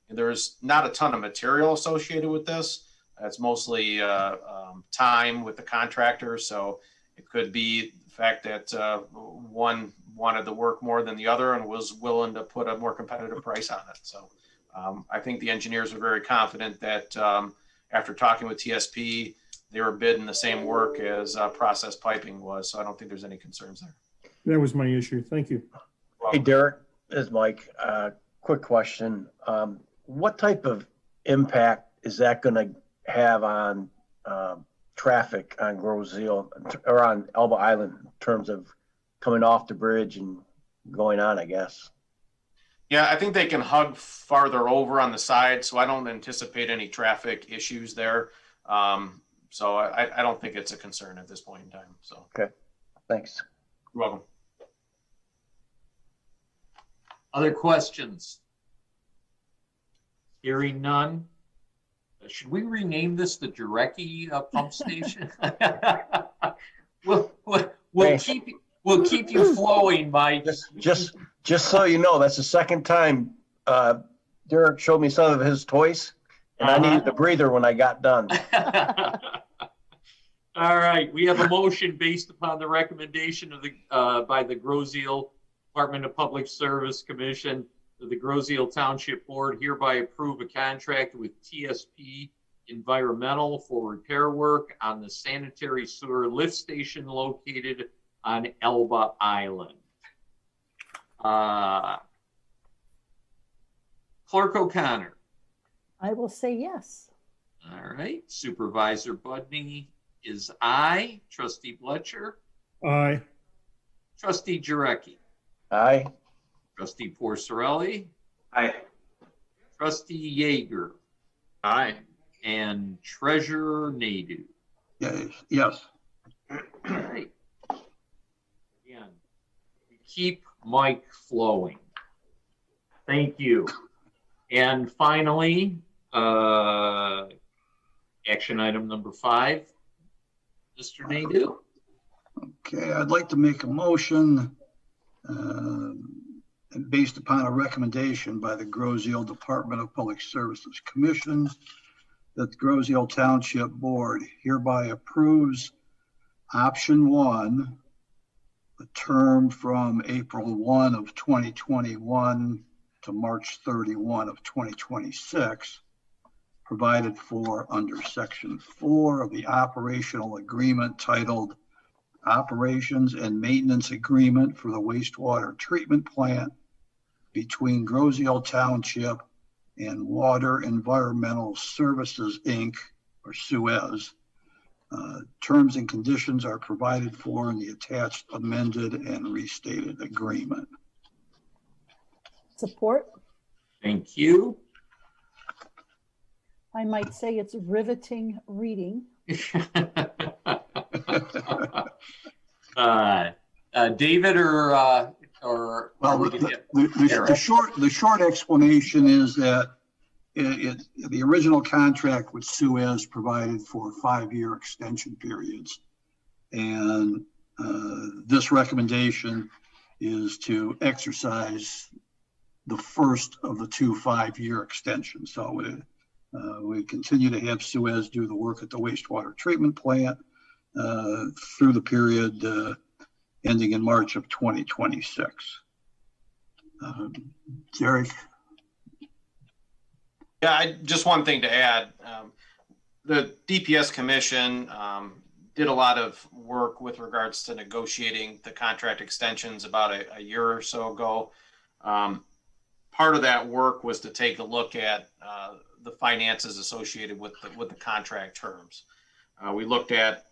Speaker 13: there's not a ton of material associated with this. It's mostly time with the contractor. So it could be the fact that one wanted to work more than the other and was willing to put a more competitive price on it. So I think the engineers are very confident that after talking with TSP, they were bidding the same work as process piping was. So I don't think there's any concerns there.
Speaker 5: That was my issue. Thank you.
Speaker 8: Hey, Derek, this is Mike. Quick question. What type of impact is that going to have on traffic on Groseal or on Elba Island in terms of coming off the bridge and going on, I guess?
Speaker 13: Yeah, I think they can hug farther over on the side, so I don't anticipate any traffic issues there. So I don't think it's a concern at this point in time. So
Speaker 8: okay, thanks.
Speaker 13: You're welcome.
Speaker 3: Other questions? Hearing none. Should we rename this the Jarecki pump station? We'll keep you flowing, Mike.
Speaker 8: Just so you know, that's the second time Derek showed me some of his toys, and I needed the breather when I got done.
Speaker 3: All right, we have a motion based upon the recommendation of the by the Groseal Department of Public Service Commission. The Groseal Township Board hereby approve a contract with TSP Environmental for repair work on the sanitary sewer lift station located on Elba Island. Clerk O'Connor.
Speaker 2: I will say yes.
Speaker 3: All right. Supervisor Budney is aye. Trustee Bletcher.
Speaker 5: Aye.
Speaker 3: Trustee Jarecki.
Speaker 8: Aye.
Speaker 3: Trustee Porcerelli.
Speaker 6: Aye.
Speaker 3: Trustee Yeager.
Speaker 13: Aye.
Speaker 3: And Treasurer Nadeau.
Speaker 7: Yes.
Speaker 3: All right. Again, we keep Mike flowing. Thank you. And finally, action item number 5, Mr. Nadeau.
Speaker 7: Okay, I'd like to make a motion based upon a recommendation by the Groseal Department of Public Services Commission that the Groseal Township Board hereby approves option 1, a term from April 1 of 2021 to March 31 of 2026, provided for under Section 4 of the operational agreement titled Operations and Maintenance Agreement for the Wastewater Treatment Plant between Groseal Township and Water Environmental Services, Inc., or Suez. Terms and conditions are provided for in the attached amended and restated agreement.
Speaker 2: Support.
Speaker 3: Thank you.
Speaker 2: I might say it's riveting reading.
Speaker 3: David or
Speaker 7: well, the short explanation is that The original contract with Suez provided for 5-year extension periods. And this recommendation is to exercise the first of the 2 5-year extensions. So we continue to have Suez do the work at the wastewater treatment plant through the period ending in March of 2026. Derek?
Speaker 13: Yeah, just one thing to add. The DPS Commission did a lot of work with regards to negotiating the contract extensions about a year or so ago. Part of that work was to take a look at the finances associated with the contract terms. We looked at,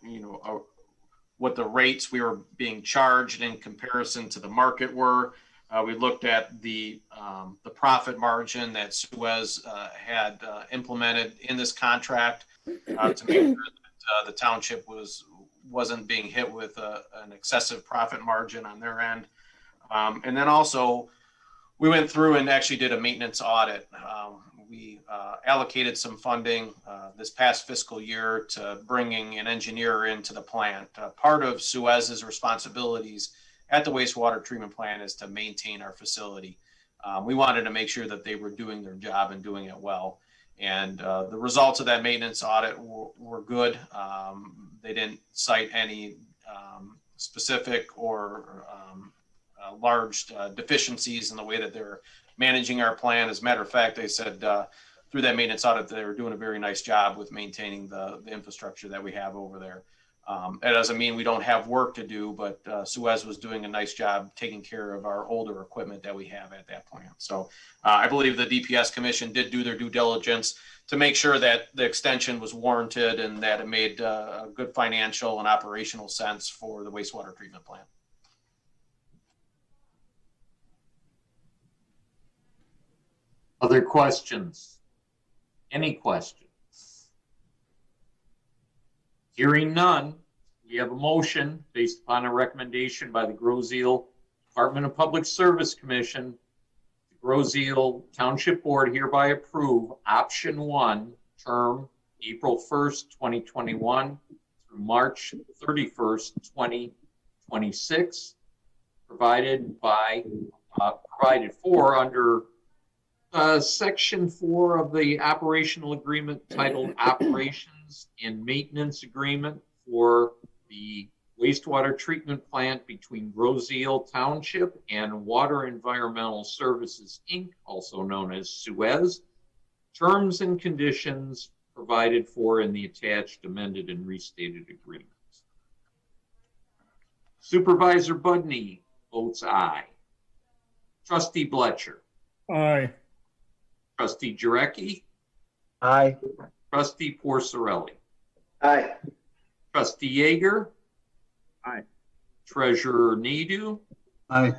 Speaker 13: what the rates we were being charged in comparison to the market were. We looked at the profit margin that Suez had implemented in this contract to make sure that the township wasn't being hit with an excessive profit margin on their end. And then also we went through and actually did a maintenance audit. We allocated some funding this past fiscal year to bringing an engineer into the plant. Part of Suez's responsibilities at the wastewater treatment plant is to maintain our facility. We wanted to make sure that they were doing their job and doing it well. And the results of that maintenance audit were good. They didn't cite any specific or large deficiencies in the way that they're managing our plant. As a matter of fact, they said through that maintenance audit, they were doing a very nice job with maintaining the infrastructure that we have over there. It doesn't mean we don't have work to do, but Suez was doing a nice job taking care of our older equipment that we have at that plant. So I believe the DPS Commission did do their due diligence to make sure that the extension was warranted and that it made a good financial and operational sense for the wastewater treatment plant.
Speaker 3: Other questions? Any questions? Hearing none, we have a motion based upon a recommendation by the Groseal Department of Public Service Commission. The Groseal Township Board hereby approve option 1, term April 1st, 2021 through March 31st, 2026, provided for under Section 4 of the operational agreement titled Operations and Maintenance Agreement for the wastewater treatment plant between Groseal Township and Water Environmental Services, Inc., also known as Suez. Terms and conditions provided for in the attached amended and restated agreements. Supervisor Budney votes aye. Trustee Bletcher.
Speaker 5: Aye.
Speaker 3: Trustee Jarecki.
Speaker 8: Aye.
Speaker 3: Trustee Porcerelli.
Speaker 6: Aye.
Speaker 3: Trustee Yeager.
Speaker 1: Aye.
Speaker 3: Treasurer Nadeau.
Speaker 7: Aye.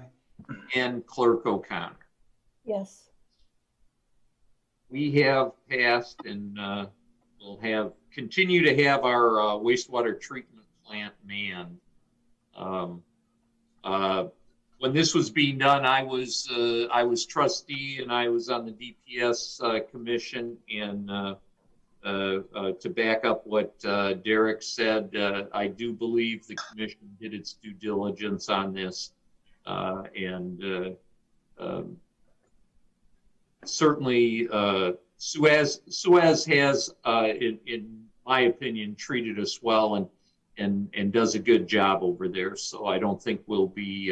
Speaker 3: And Clerk O'Connor.
Speaker 2: Yes.
Speaker 3: We have passed and we'll continue to have our wastewater treatment plant manned. When this was being done, I was trustee and I was on the DPS commission. And to back up what Derek said, I do believe the commission did its due diligence on this, and certainly Suez has, in my opinion, treated us well and does a good job over there. So I don't think we'll be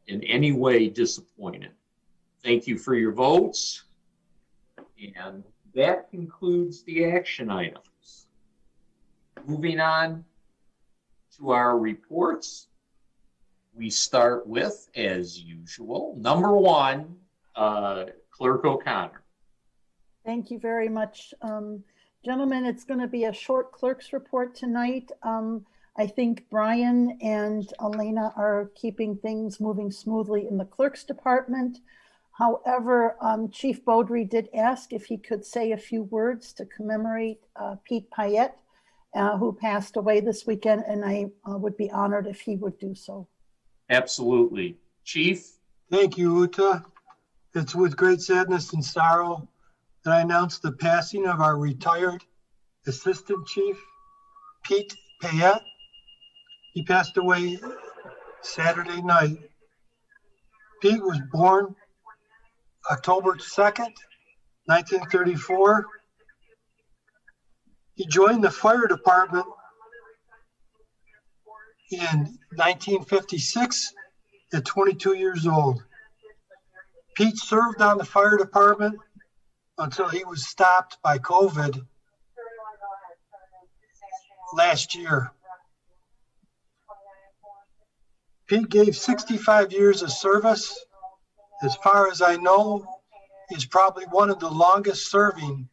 Speaker 3: in any way disappointed. Thank you for your votes. And that concludes the action items. Moving on to our reports. We start with, as usual, number 1, Clerk O'Connor.
Speaker 2: Thank you very much. Gentlemen, it's going to be a short clerk's report tonight. I think Brian and Elena are keeping things moving smoothly in the clerk's department. However, Chief Beaudry did ask if he could say a few words to commemorate Pete Payette, who passed away this weekend, and I would be honored if he would do so.
Speaker 3: Absolutely. Chief?
Speaker 11: Thank you, Uta. It's with great sadness and sorrow that I announce the passing of our retired Assistant Chief, Pete Payette. He passed away Saturday night. Pete was born October 2nd, 1934. He joined the fire department in 1956 at 22 years old. Pete served on the fire department until he was stopped by COVID last year. Pete gave 65 years of service. As far as I know, he's probably one of the longest serving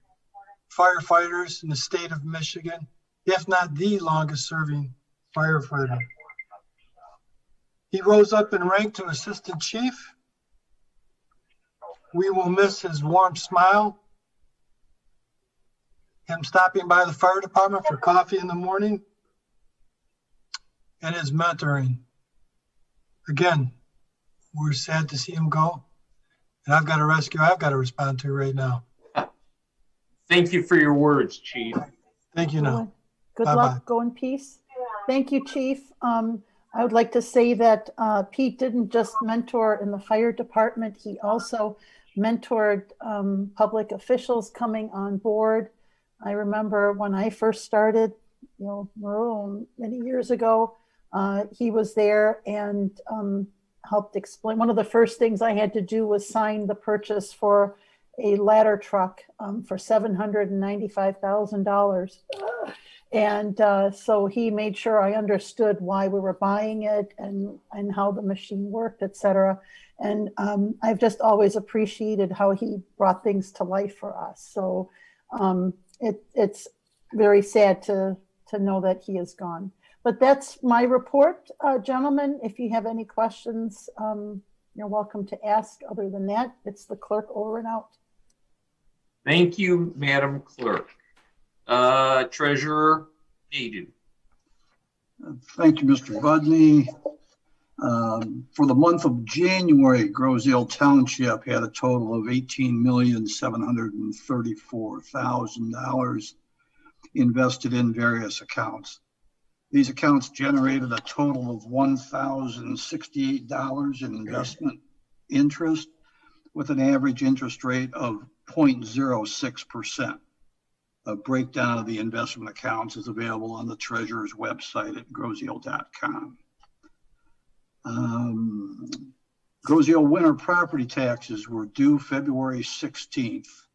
Speaker 11: firefighters in the state of Michigan, if not the longest serving firefighter. He rose up in rank to Assistant Chief. We will miss his warm smile, him stopping by the fire department for coffee in the morning, and his mentoring. Again, we're sad to see him go, and I've got a rescue I've got to respond to right now.
Speaker 3: Thank you for your words, Chief.
Speaker 11: Thank you now.
Speaker 2: Good
Speaker 11: Bye-bye.
Speaker 2: luck. Go in peace. Thank you, Chief. I would like to say that Pete didn't just mentor in the fire department. He also mentored public officials coming on board. I remember when I first started, many years ago, he was there and helped explain. One of the first things I had to do was sign the purchase for a ladder truck for $795,000. And so he made sure I understood why we were buying it and how the machine worked, et cetera. And I've just always appreciated how he brought things to life for us. So it's very sad to know that he is gone. But that's my report, gentlemen. If you have any questions, you're welcome to ask. Other than that, it's the clerk over and out.
Speaker 3: Thank you, Madam Clerk. Treasurer Aiden.
Speaker 7: Thank you, Mr. Budney. For the month of January, Grosse-Ile Township had a total of $18,734,000 invested in various accounts. These accounts generated a total of $1,068 in investment interest with an average interest rate of 0.06%. A breakdown of the investment accounts is available on the treasurer's website at groseille.com. Grosse-Ile winter property taxes were due February 16th.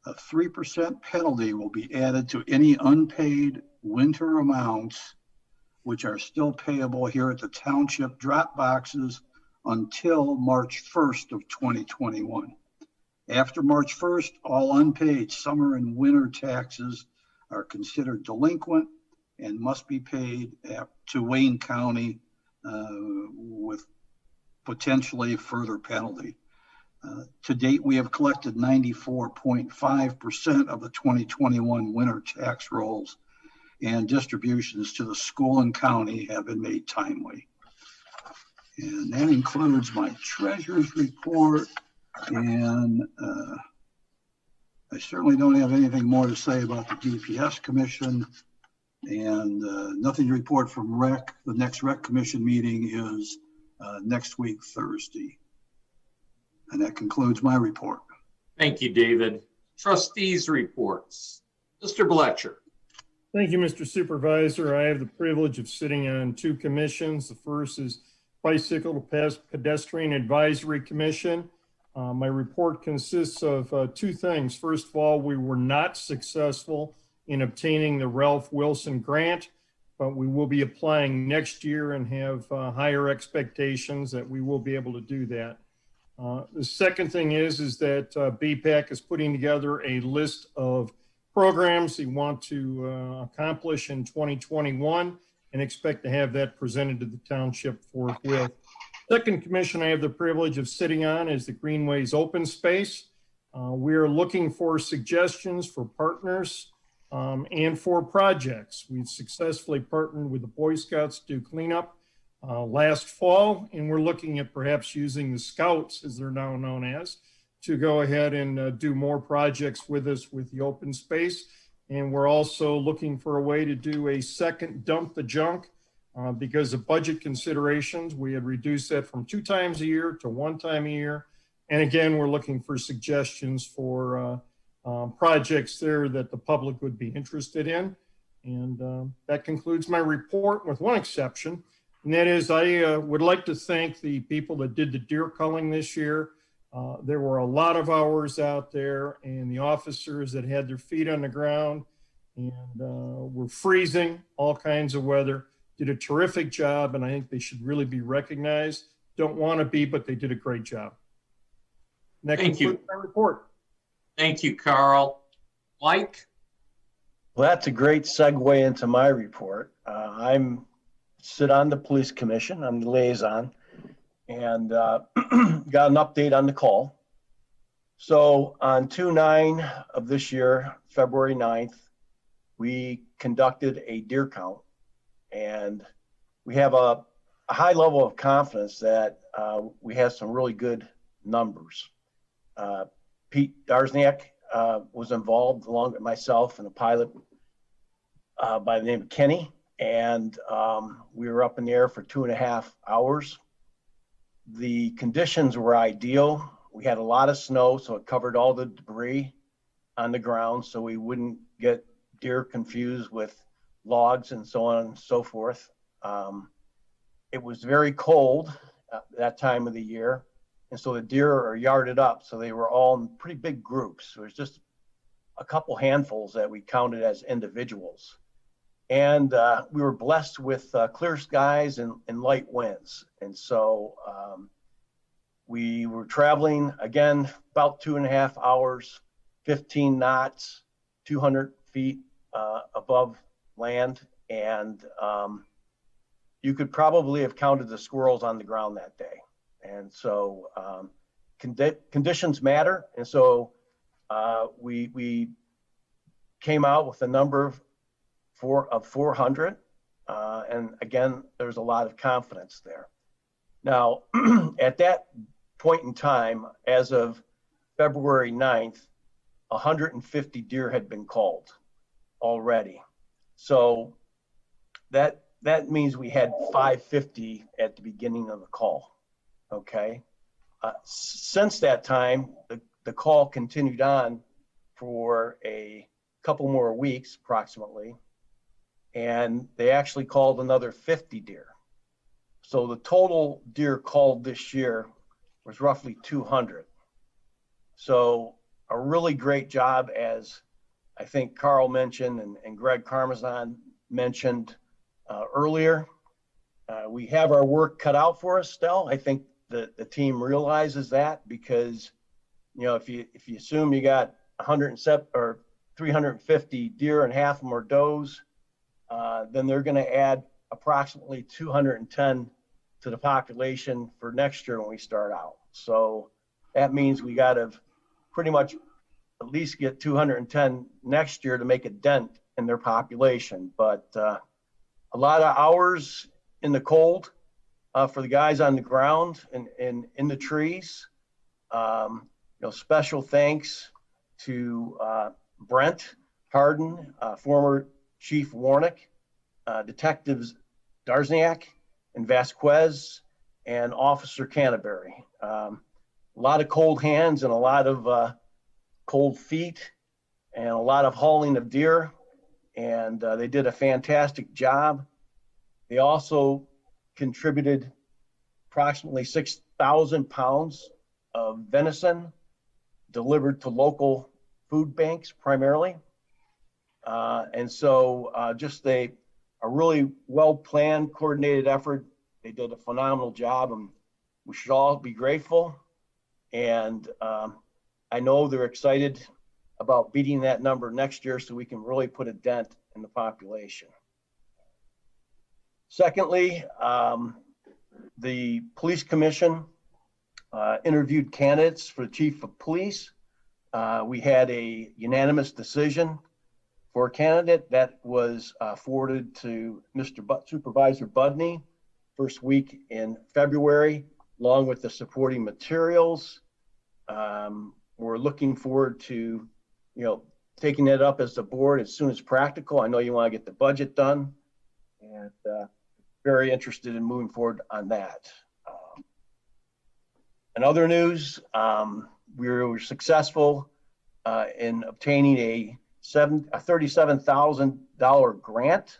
Speaker 7: A 3% penalty will be added to any unpaid winter amounts which are still payable here at the township drop boxes until March 1st of 2021. After March 1st, all unpaid summer and winter taxes are considered delinquent and must be paid to Wayne County with potentially further penalty. To date, we have collected 94.5% of the 2021 winter tax rolls, and distributions to the school and county have been made timely. And that includes my treasurer's report. And I certainly don't have anything more to say about the DPS Commission, and nothing to report from REC. The next REC Commission meeting is next week, Thursday. And that concludes my report.
Speaker 3: Thank you, David. Trustees reports. Mr. Bletcher.
Speaker 5: Thank you, Mr. Supervisor. I have the privilege of sitting on two commissions. The first is Bicycle Pedestrian Advisory Commission. My report consists of two things. First of all, we were not successful in obtaining the Ralph Wilson grant, but we will be applying next year and have higher expectations that we will be able to do that. The second thing is that BPAC is putting together a list of programs they want to accomplish in 2021 and expect to have that presented to the township forthwith. Second commission I have the privilege of sitting on is the Greenways Open Space. We are looking for suggestions for partners and for projects. We've successfully partnered with the Boy Scouts to do cleanup last fall, and we're looking at perhaps using the Scouts, as they're now known as, to go ahead and do more projects with us with the open space. And we're also looking for a way to do a second dump the junk because of budget considerations. We had reduced that from 2 times a year to 1 time a year. And again, we're looking for suggestions for projects there that the public would be interested in. And that concludes my report with one exception. And that is I would like to thank the people that did the deer culling this year. There were a lot of hours out there, and the officers that had their feet on the ground and were freezing, all kinds of weather, did a terrific job, and I think they should really be recognized. Don't want to be, but they did a great job. And that
Speaker 3: Thank you.
Speaker 5: concludes my report.
Speaker 3: Thank you, Carl. Mike?
Speaker 8: Well, that's a great segue into my report. Sit on the police commission. I'm the liaison, and got an update on the call. So on 2/9 of this year, February 9th, we conducted a deer count, and we have a high level of confidence that we have some really good numbers. Pete Darzniak was involved along with myself and a pilot by the name of Kenny. And we were up in the air for 2.5 hours. The conditions were ideal. We had a lot of snow, so it covered all the debris on the ground, so we wouldn't get deer confused with logs and so on and so forth. It was very cold that time of the year, and so the deer are yarded up, so they were all in pretty big groups. There was just a couple handfuls that we counted as individuals. And we were blessed with clear skies and light winds. And so we were traveling, again, about 2.5 hours, 15 knots, 200 feet above land. And you could probably have counted the squirrels on the ground that day. And so conditions matter. And so we came out with a number of 400. And again, there's a lot of confidence there. Now, at that point in time, as of February 9th, 150 deer had been called already. So that means we had 550 at the beginning of the call, okay? Since that time, the call continued on for a couple more weeks, approximately. And they actually called another 50 deer. So the total deer called this year was roughly 200. So a really great job, as I think Carl mentioned and Greg Karmazin mentioned earlier. We have our work cut out for us still. I think the team realizes that because, you know, if you assume you got 107 or 350 deer and half of them are does, then they're going to add approximately 210 to the population for next year when we start out. So that means we got to pretty much at least get 210 next year to make a dent in their population. But a lot of hours in the cold for the guys on the ground and in the trees. You know, special thanks to Brent Harden, former Chief Warnick, Detectives Darzniak and Vasquez, and Officer Canterbury. A lot of cold hands and a lot of cold feet and a lot of hauling of deer. And they did a fantastic job. They also contributed approximately 6,000 pounds of venison delivered to local food banks primarily. And so just a really well-planned, coordinated effort. They did a phenomenal job, and we should all be grateful. And I know they're excited about beating that number next year so we can really put a dent in the population. Secondly, the police commission interviewed candidates for chief of police. We had a unanimous decision for a candidate that was forwarded to Supervisor Budney first week in February, along with the supporting materials. We're looking forward to, taking it up as the board as soon as practical. I know you want to get the budget done, and very interested in moving forward on that. In other news, we were successful in obtaining a $37,000 grant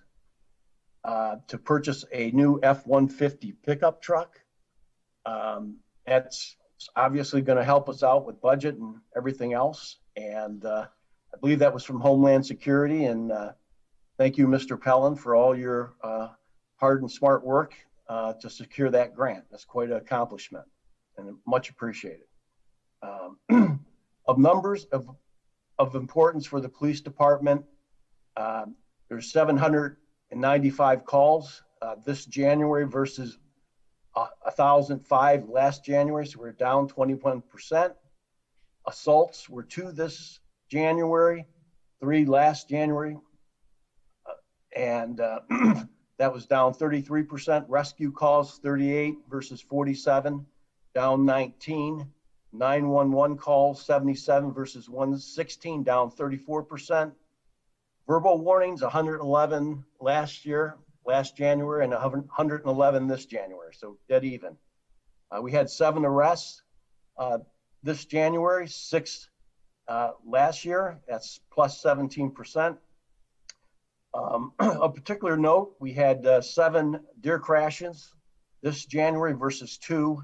Speaker 8: to purchase a new F-150 pickup truck. That's obviously going to help us out with budget and everything else. And I believe that was from Homeland Security. And thank you, Mr. Pellin, for all your hard and smart work to secure that grant. That's quite an accomplishment and much appreciated. Of numbers of importance for the police department, there's 795 calls this January versus 1,005 last January, so we're down 21%. Assaults were 2 this January, 3 last January, and that was down 33%. Rescue calls 38 versus 47, down 19. 911 calls 77 versus 116, down 34%. Verbal warnings 111 last January, and 111 this January, so dead even. We had 7 arrests this January, 6 last year. That's plus 17%. A particular note, we had 7 deer crashes this January versus 2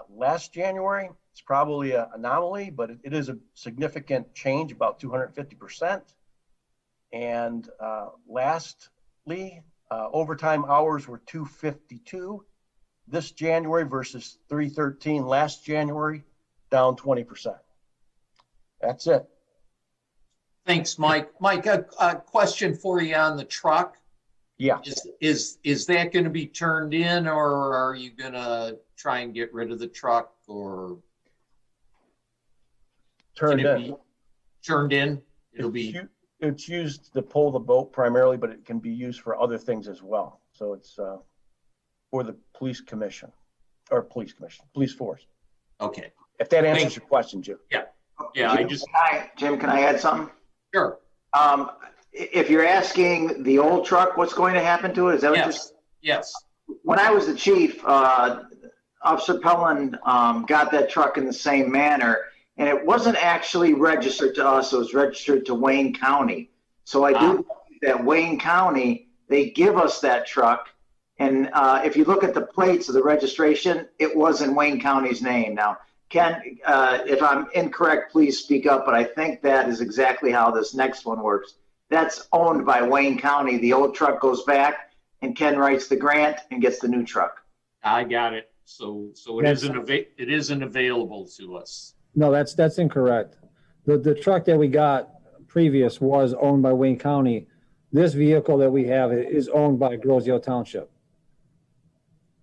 Speaker 8: last January. It's probably an anomaly, but it is a significant change, about 250%. And lastly, overtime hours were 252 this January versus 313 last January, down 20%. That's it.
Speaker 3: Thanks, Mike. Mike, a question for you on the truck.
Speaker 8: Yeah.
Speaker 3: Is that going to be turned in, or are you going to try and get rid of the truck, or
Speaker 8: Turned in.
Speaker 3: Turned in?
Speaker 8: It's used to pull the boat primarily, but it can be used for other things as well. So it's for the police force.
Speaker 3: Okay.
Speaker 8: If that answers your question, Jim.
Speaker 3: Yeah. Yeah.
Speaker 6: Jim, can I add something?
Speaker 3: Sure.
Speaker 6: If you're asking the old truck, what's going to happen to it? Is that what
Speaker 3: Yes.
Speaker 6: When I was the chief, Officer Pellin got that truck in the same manner, and it wasn't actually registered to us. It was registered to Wayne County. So I do believe that Wayne County, they give us that truck. And if you look at the plates of the registration, it was in Wayne County's name. Now, Ken, if I'm incorrect, please speak up, but I think that is exactly how this next one works. That's owned by Wayne County. The old truck goes back, and Ken writes the grant and gets the new truck.
Speaker 3: I got it. So it isn't available to us.
Speaker 14: No, that's incorrect. The truck that we got previous was owned by Wayne County. This vehicle that we have is owned by Grosio Township.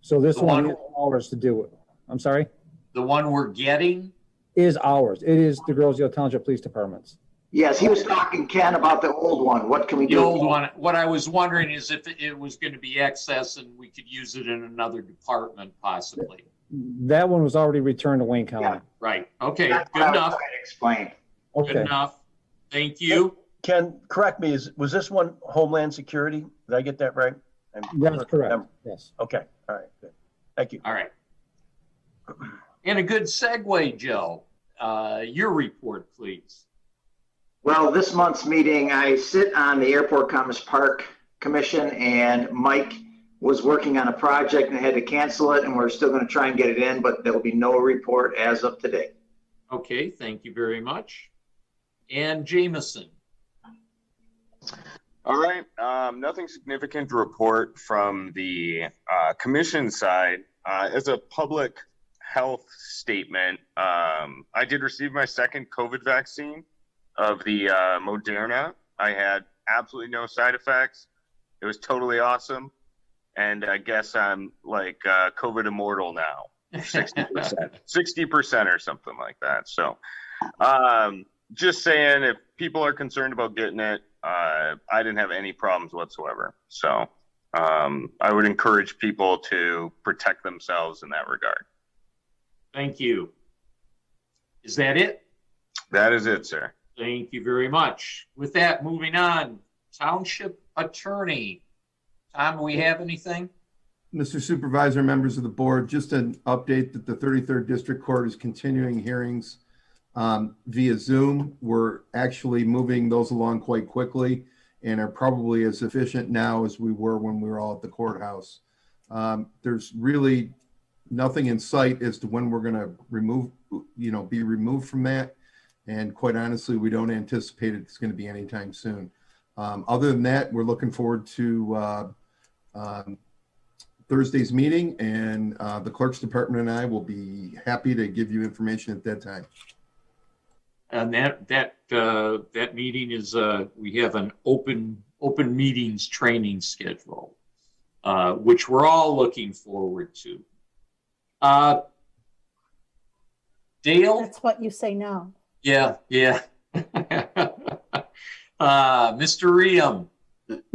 Speaker 14: So this one is ours to do it. I'm sorry?
Speaker 3: The one we're getting?
Speaker 14: Is ours. It is the Grosio Township Police Department's.
Speaker 6: Yes, he was talking, Ken, about the old one. What can we do?
Speaker 3: The old one. What I was wondering is if it was going to be excess and we could use it in another department, possibly.
Speaker 14: That one was already returned to Wayne County.
Speaker 6: Yeah.
Speaker 3: Right. Okay.
Speaker 6: That's
Speaker 3: Good
Speaker 6: what I was
Speaker 3: enough.
Speaker 6: trying to explain.
Speaker 14: Okay.
Speaker 3: Good enough. Thank you.
Speaker 8: Ken, correct me. Was this one Homeland Security? Did I get that right?
Speaker 14: That's correct. Yes.
Speaker 8: Okay. All right. Good. Thank you.
Speaker 3: All right. And a good segue, Joe. Your report, please.
Speaker 6: Well, this month's meeting, I sit on the Airport Commerce Park Commission, and Mike was working on a project and had to cancel it, and we're still going to try and get it in, but there will be no report as of today.
Speaker 3: Okay, thank you very much. And Jameson.
Speaker 4: All right, nothing significant to report from the commission side. As a public health statement, I did receive my second COVID vaccine of the Moderna. I had absolutely no side effects. It was totally awesome. And I guess I'm like COVID immortal now, 60% or something like that. So just saying, if people are concerned about getting it, I didn't have any problems whatsoever. So I would encourage people to protect themselves in that regard.
Speaker 3: Thank you. Is that it?
Speaker 4: That is it, sir.
Speaker 3: Thank you very much. With that, moving on, Township Attorney. Tom, do we have anything?
Speaker 15: Mr. Supervisor, members of the board, just an update that the 33rd District Court is continuing hearings via Zoom. We're actually moving those along quite quickly and are probably as efficient now as we were when we were all at the courthouse. There's really nothing in sight as to when we're going to be removed from that. And quite honestly, we don't anticipate it's going to be anytime soon. Other than that, we're looking forward to Thursday's meeting, and the clerk's department and I will be happy to give you information at that time.
Speaker 3: And that meeting is we have an open meetings training schedule, which we're all looking forward to. Dale?
Speaker 2: That's what you say now.
Speaker 3: Yeah. Mr. Riem.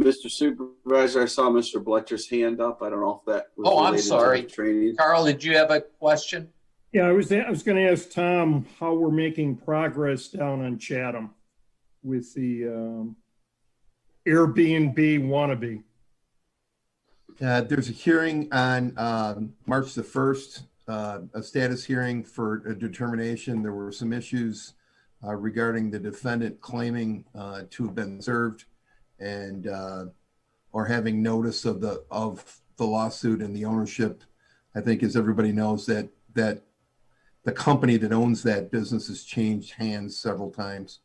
Speaker 16: Mr. Supervisor, I saw Mr. Bletcher's hand up. I don't know if that was
Speaker 3: Oh, I'm
Speaker 16: related to
Speaker 3: sorry.
Speaker 16: the training.
Speaker 3: Carl, did you have a question?
Speaker 5: Yeah, I was going to ask Tom how we're making progress down on Chatham with the Airbnb wannabe.
Speaker 15: There's a hearing on March the 1st, a status hearing for a determination. There were some issues regarding the defendant claiming to have been served and or having notice of the lawsuit and the ownership. I think, as everybody knows, that the company that owns that business has changed hands several times.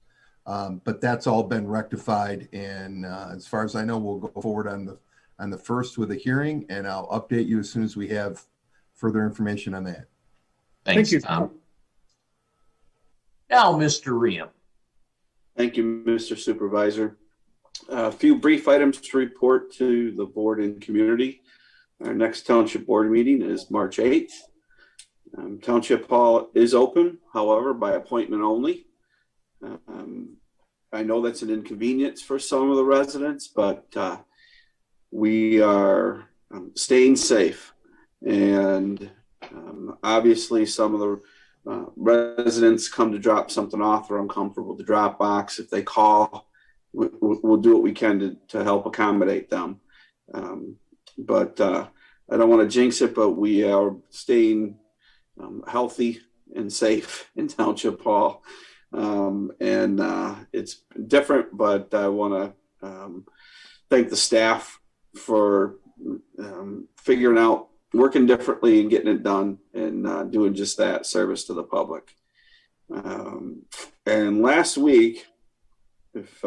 Speaker 15: But that's all been rectified, and as far as I know, we'll go forward on the 1st with a hearing, and I'll update you as soon as we have further information on that.
Speaker 3: Thanks,
Speaker 5: Thank you,
Speaker 3: Tom. Now, Mr. Riem.
Speaker 16: Thank you, Mr. Supervisor. A few brief items to report to the board and community. Our next township board meeting is March 8th. Township Hall is open, however, by appointment only. I know that's an inconvenience for some of the residents, but we are staying safe. And obviously some of the residents come to drop something off, they're uncomfortable with the drop box. If they call, we'll do what we can to help accommodate them. But I don't want to jinx it, but we are staying healthy and safe in Township Hall. It's different, but I want to thank the staff for figuring out, working differently and getting it done, and doing just that, service to the public. And last week, if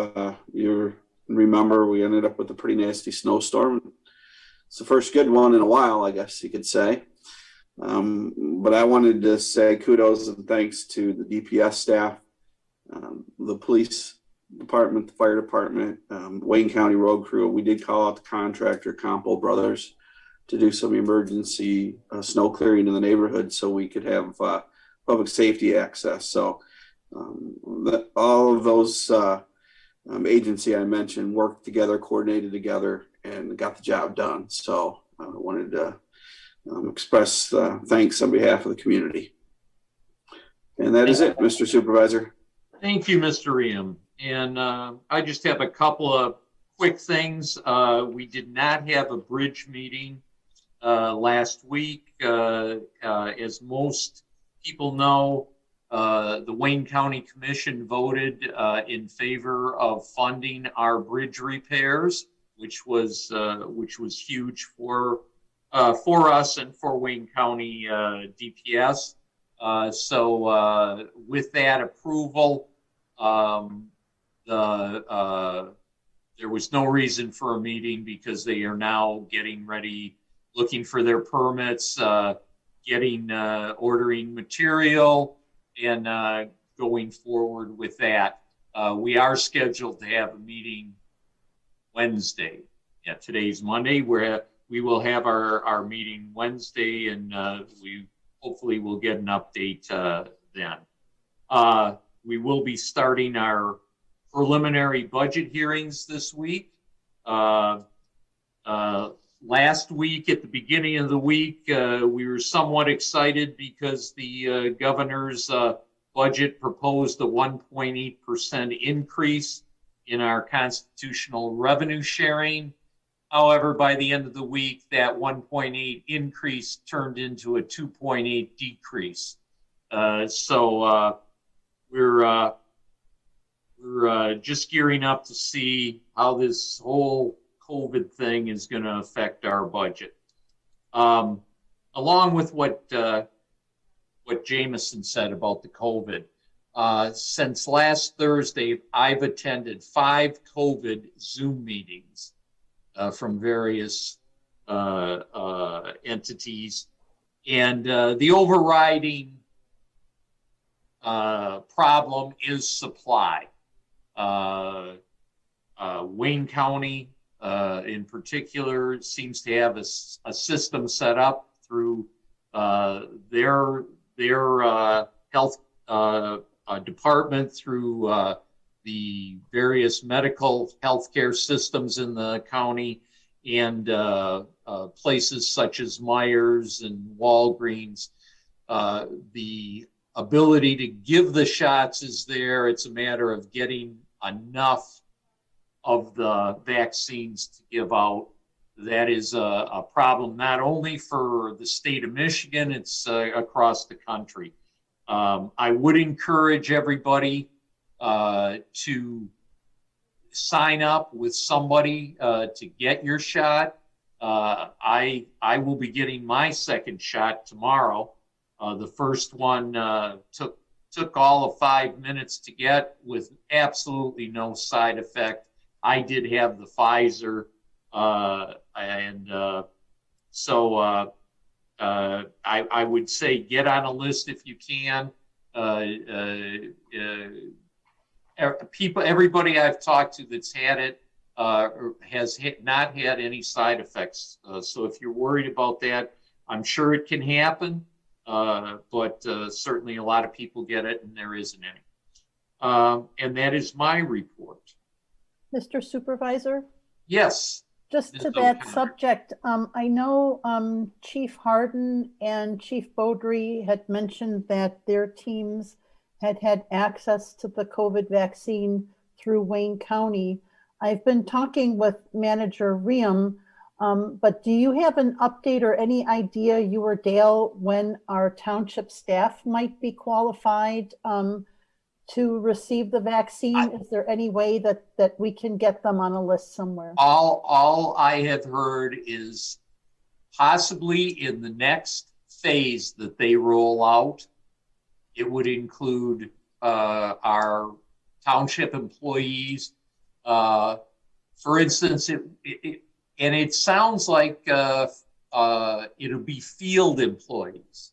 Speaker 16: you remember, we ended up with a pretty nasty snowstorm. It's the first good one in a while, I guess you could say. But I wanted to say kudos and thanks to the DPS staff, the police department, the fire department, Wayne County road crew. We did call out the contractor, Campo Brothers, to do some emergency snow clearing in the neighborhood so we could have public safety access. So all of those agency I mentioned worked together, coordinated together, and got the job done. So I wanted to express thanks on behalf of the community. And that is it, Mr. Supervisor.
Speaker 3: Thank you, Mr. Riem. And I just have a couple of quick things. We did not have a bridge meeting last week. As most people know, the Wayne County Commission voted in favor of funding our bridge repairs, which was huge for us and for Wayne County DPS. So with that approval, there was no reason for a meeting because they are now getting ready, looking for their permits, ordering material, and going forward with that. We are scheduled to have a meeting Wednesday. Yeah, today's Monday. We will have our meeting Wednesday, and we hopefully will get an update then. We will be starting our preliminary budget hearings this week. Last week, at the beginning of the week, we were somewhat excited because the governor's budget proposed a 1.8% increase in our constitutional revenue sharing. However, by the end of the week, that 1.8 increase turned into a 2.8 decrease. So we're just gearing up to see how this whole COVID thing is going to affect our budget. Along with what Jameson said about the COVID, since last Thursday, I've attended 5 COVID Zoom meetings from various entities, and the overriding problem is supply. Wayne County, in particular, seems to have a system set up through their health department, through the various medical healthcare systems in the county, and places such as Myers and Walgreens. The ability to give the shots is there. It's a matter of getting enough of the vaccines to give out. That is a problem not only for the state of Michigan, it's across the country. I would encourage everybody to sign up with somebody to get your shot. I will be getting my second shot tomorrow. The first one took all of 5 minutes to get with absolutely no side effect. I did have the Pfizer, so I would say get on a list if you can. Everybody I've talked to that's had it has not had any side effects. So if you're worried about that, I'm sure it can happen, but certainly a lot of people get it and there isn't any. And that is my report.
Speaker 2: Mr. Supervisor?
Speaker 3: Yes.
Speaker 2: Just to that subject, I know Chief Harden and Chief Beaudry had mentioned that their teams had access to the COVID vaccine through Wayne County. I've been talking with Manager Riem, but do you have an update or any idea, you or Dale, when our township staff might be qualified to receive the vaccine? Is there any way that we can get them on a list somewhere?
Speaker 3: All I have heard is possibly in the next phase that they roll out, it would include our township employees. For instance, it sounds like it'll be field employees.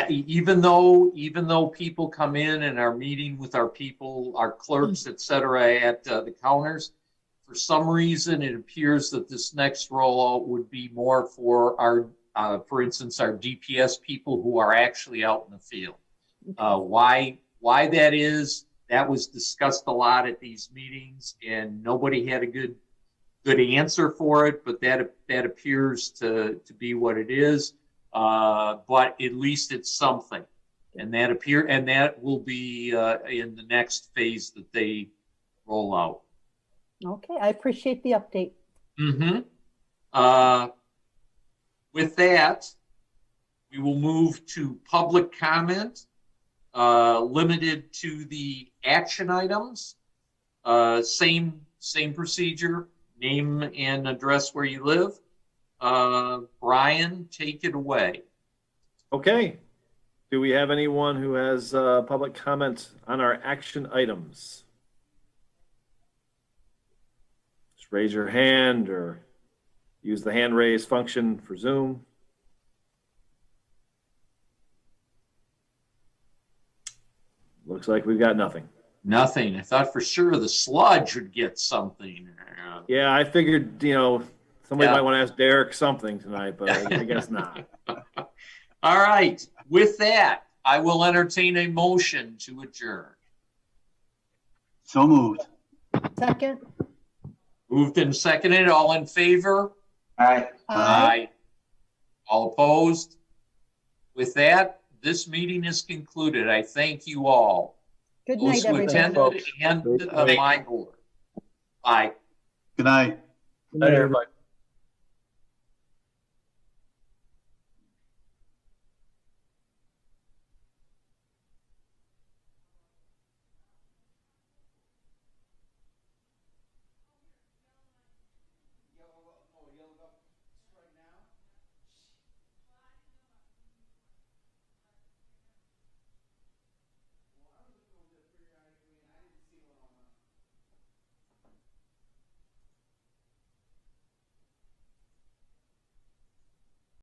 Speaker 3: Even though people come in and are meeting with our people, our clerks, et cetera, at the counters, for some reason it appears that this next rollout would be more for our, for instance, our DPS people who are actually out in the field. Why that is, that was discussed a lot at these meetings, and nobody had a good answer for it. But that appears to be what it is. But at least it's something, and that will be in the next phase that they roll out.
Speaker 2: Okay, I appreciate the update.
Speaker 3: Mm-hmm. With that, we will move to public comment, limited to the action items. Same procedure, name and address where you live. Brian, take it away.
Speaker 1: Okay. Do we have anyone who has public comment on our action items? Just raise your hand or use the hand raise function for Zoom. Looks like we've got nothing.
Speaker 3: Nothing. I thought for sure the Sludge would get something.
Speaker 1: Yeah, I figured, somebody might want to ask Derek something tonight, but I guess not.
Speaker 3: All right. With that, I will entertain a motion to adjourn.
Speaker 7: So moved.
Speaker 2: Second.
Speaker 3: Moved and seconded. All in favor?
Speaker 6: Aye.
Speaker 3: Aye. All opposed? With that, This meeting is concluded. I thank you all.
Speaker 2: Good
Speaker 3: Those
Speaker 2: night,
Speaker 3: who
Speaker 2: everybody.
Speaker 3: attended and my board. Bye.
Speaker 7: Good night.
Speaker 8: Good night, everybody.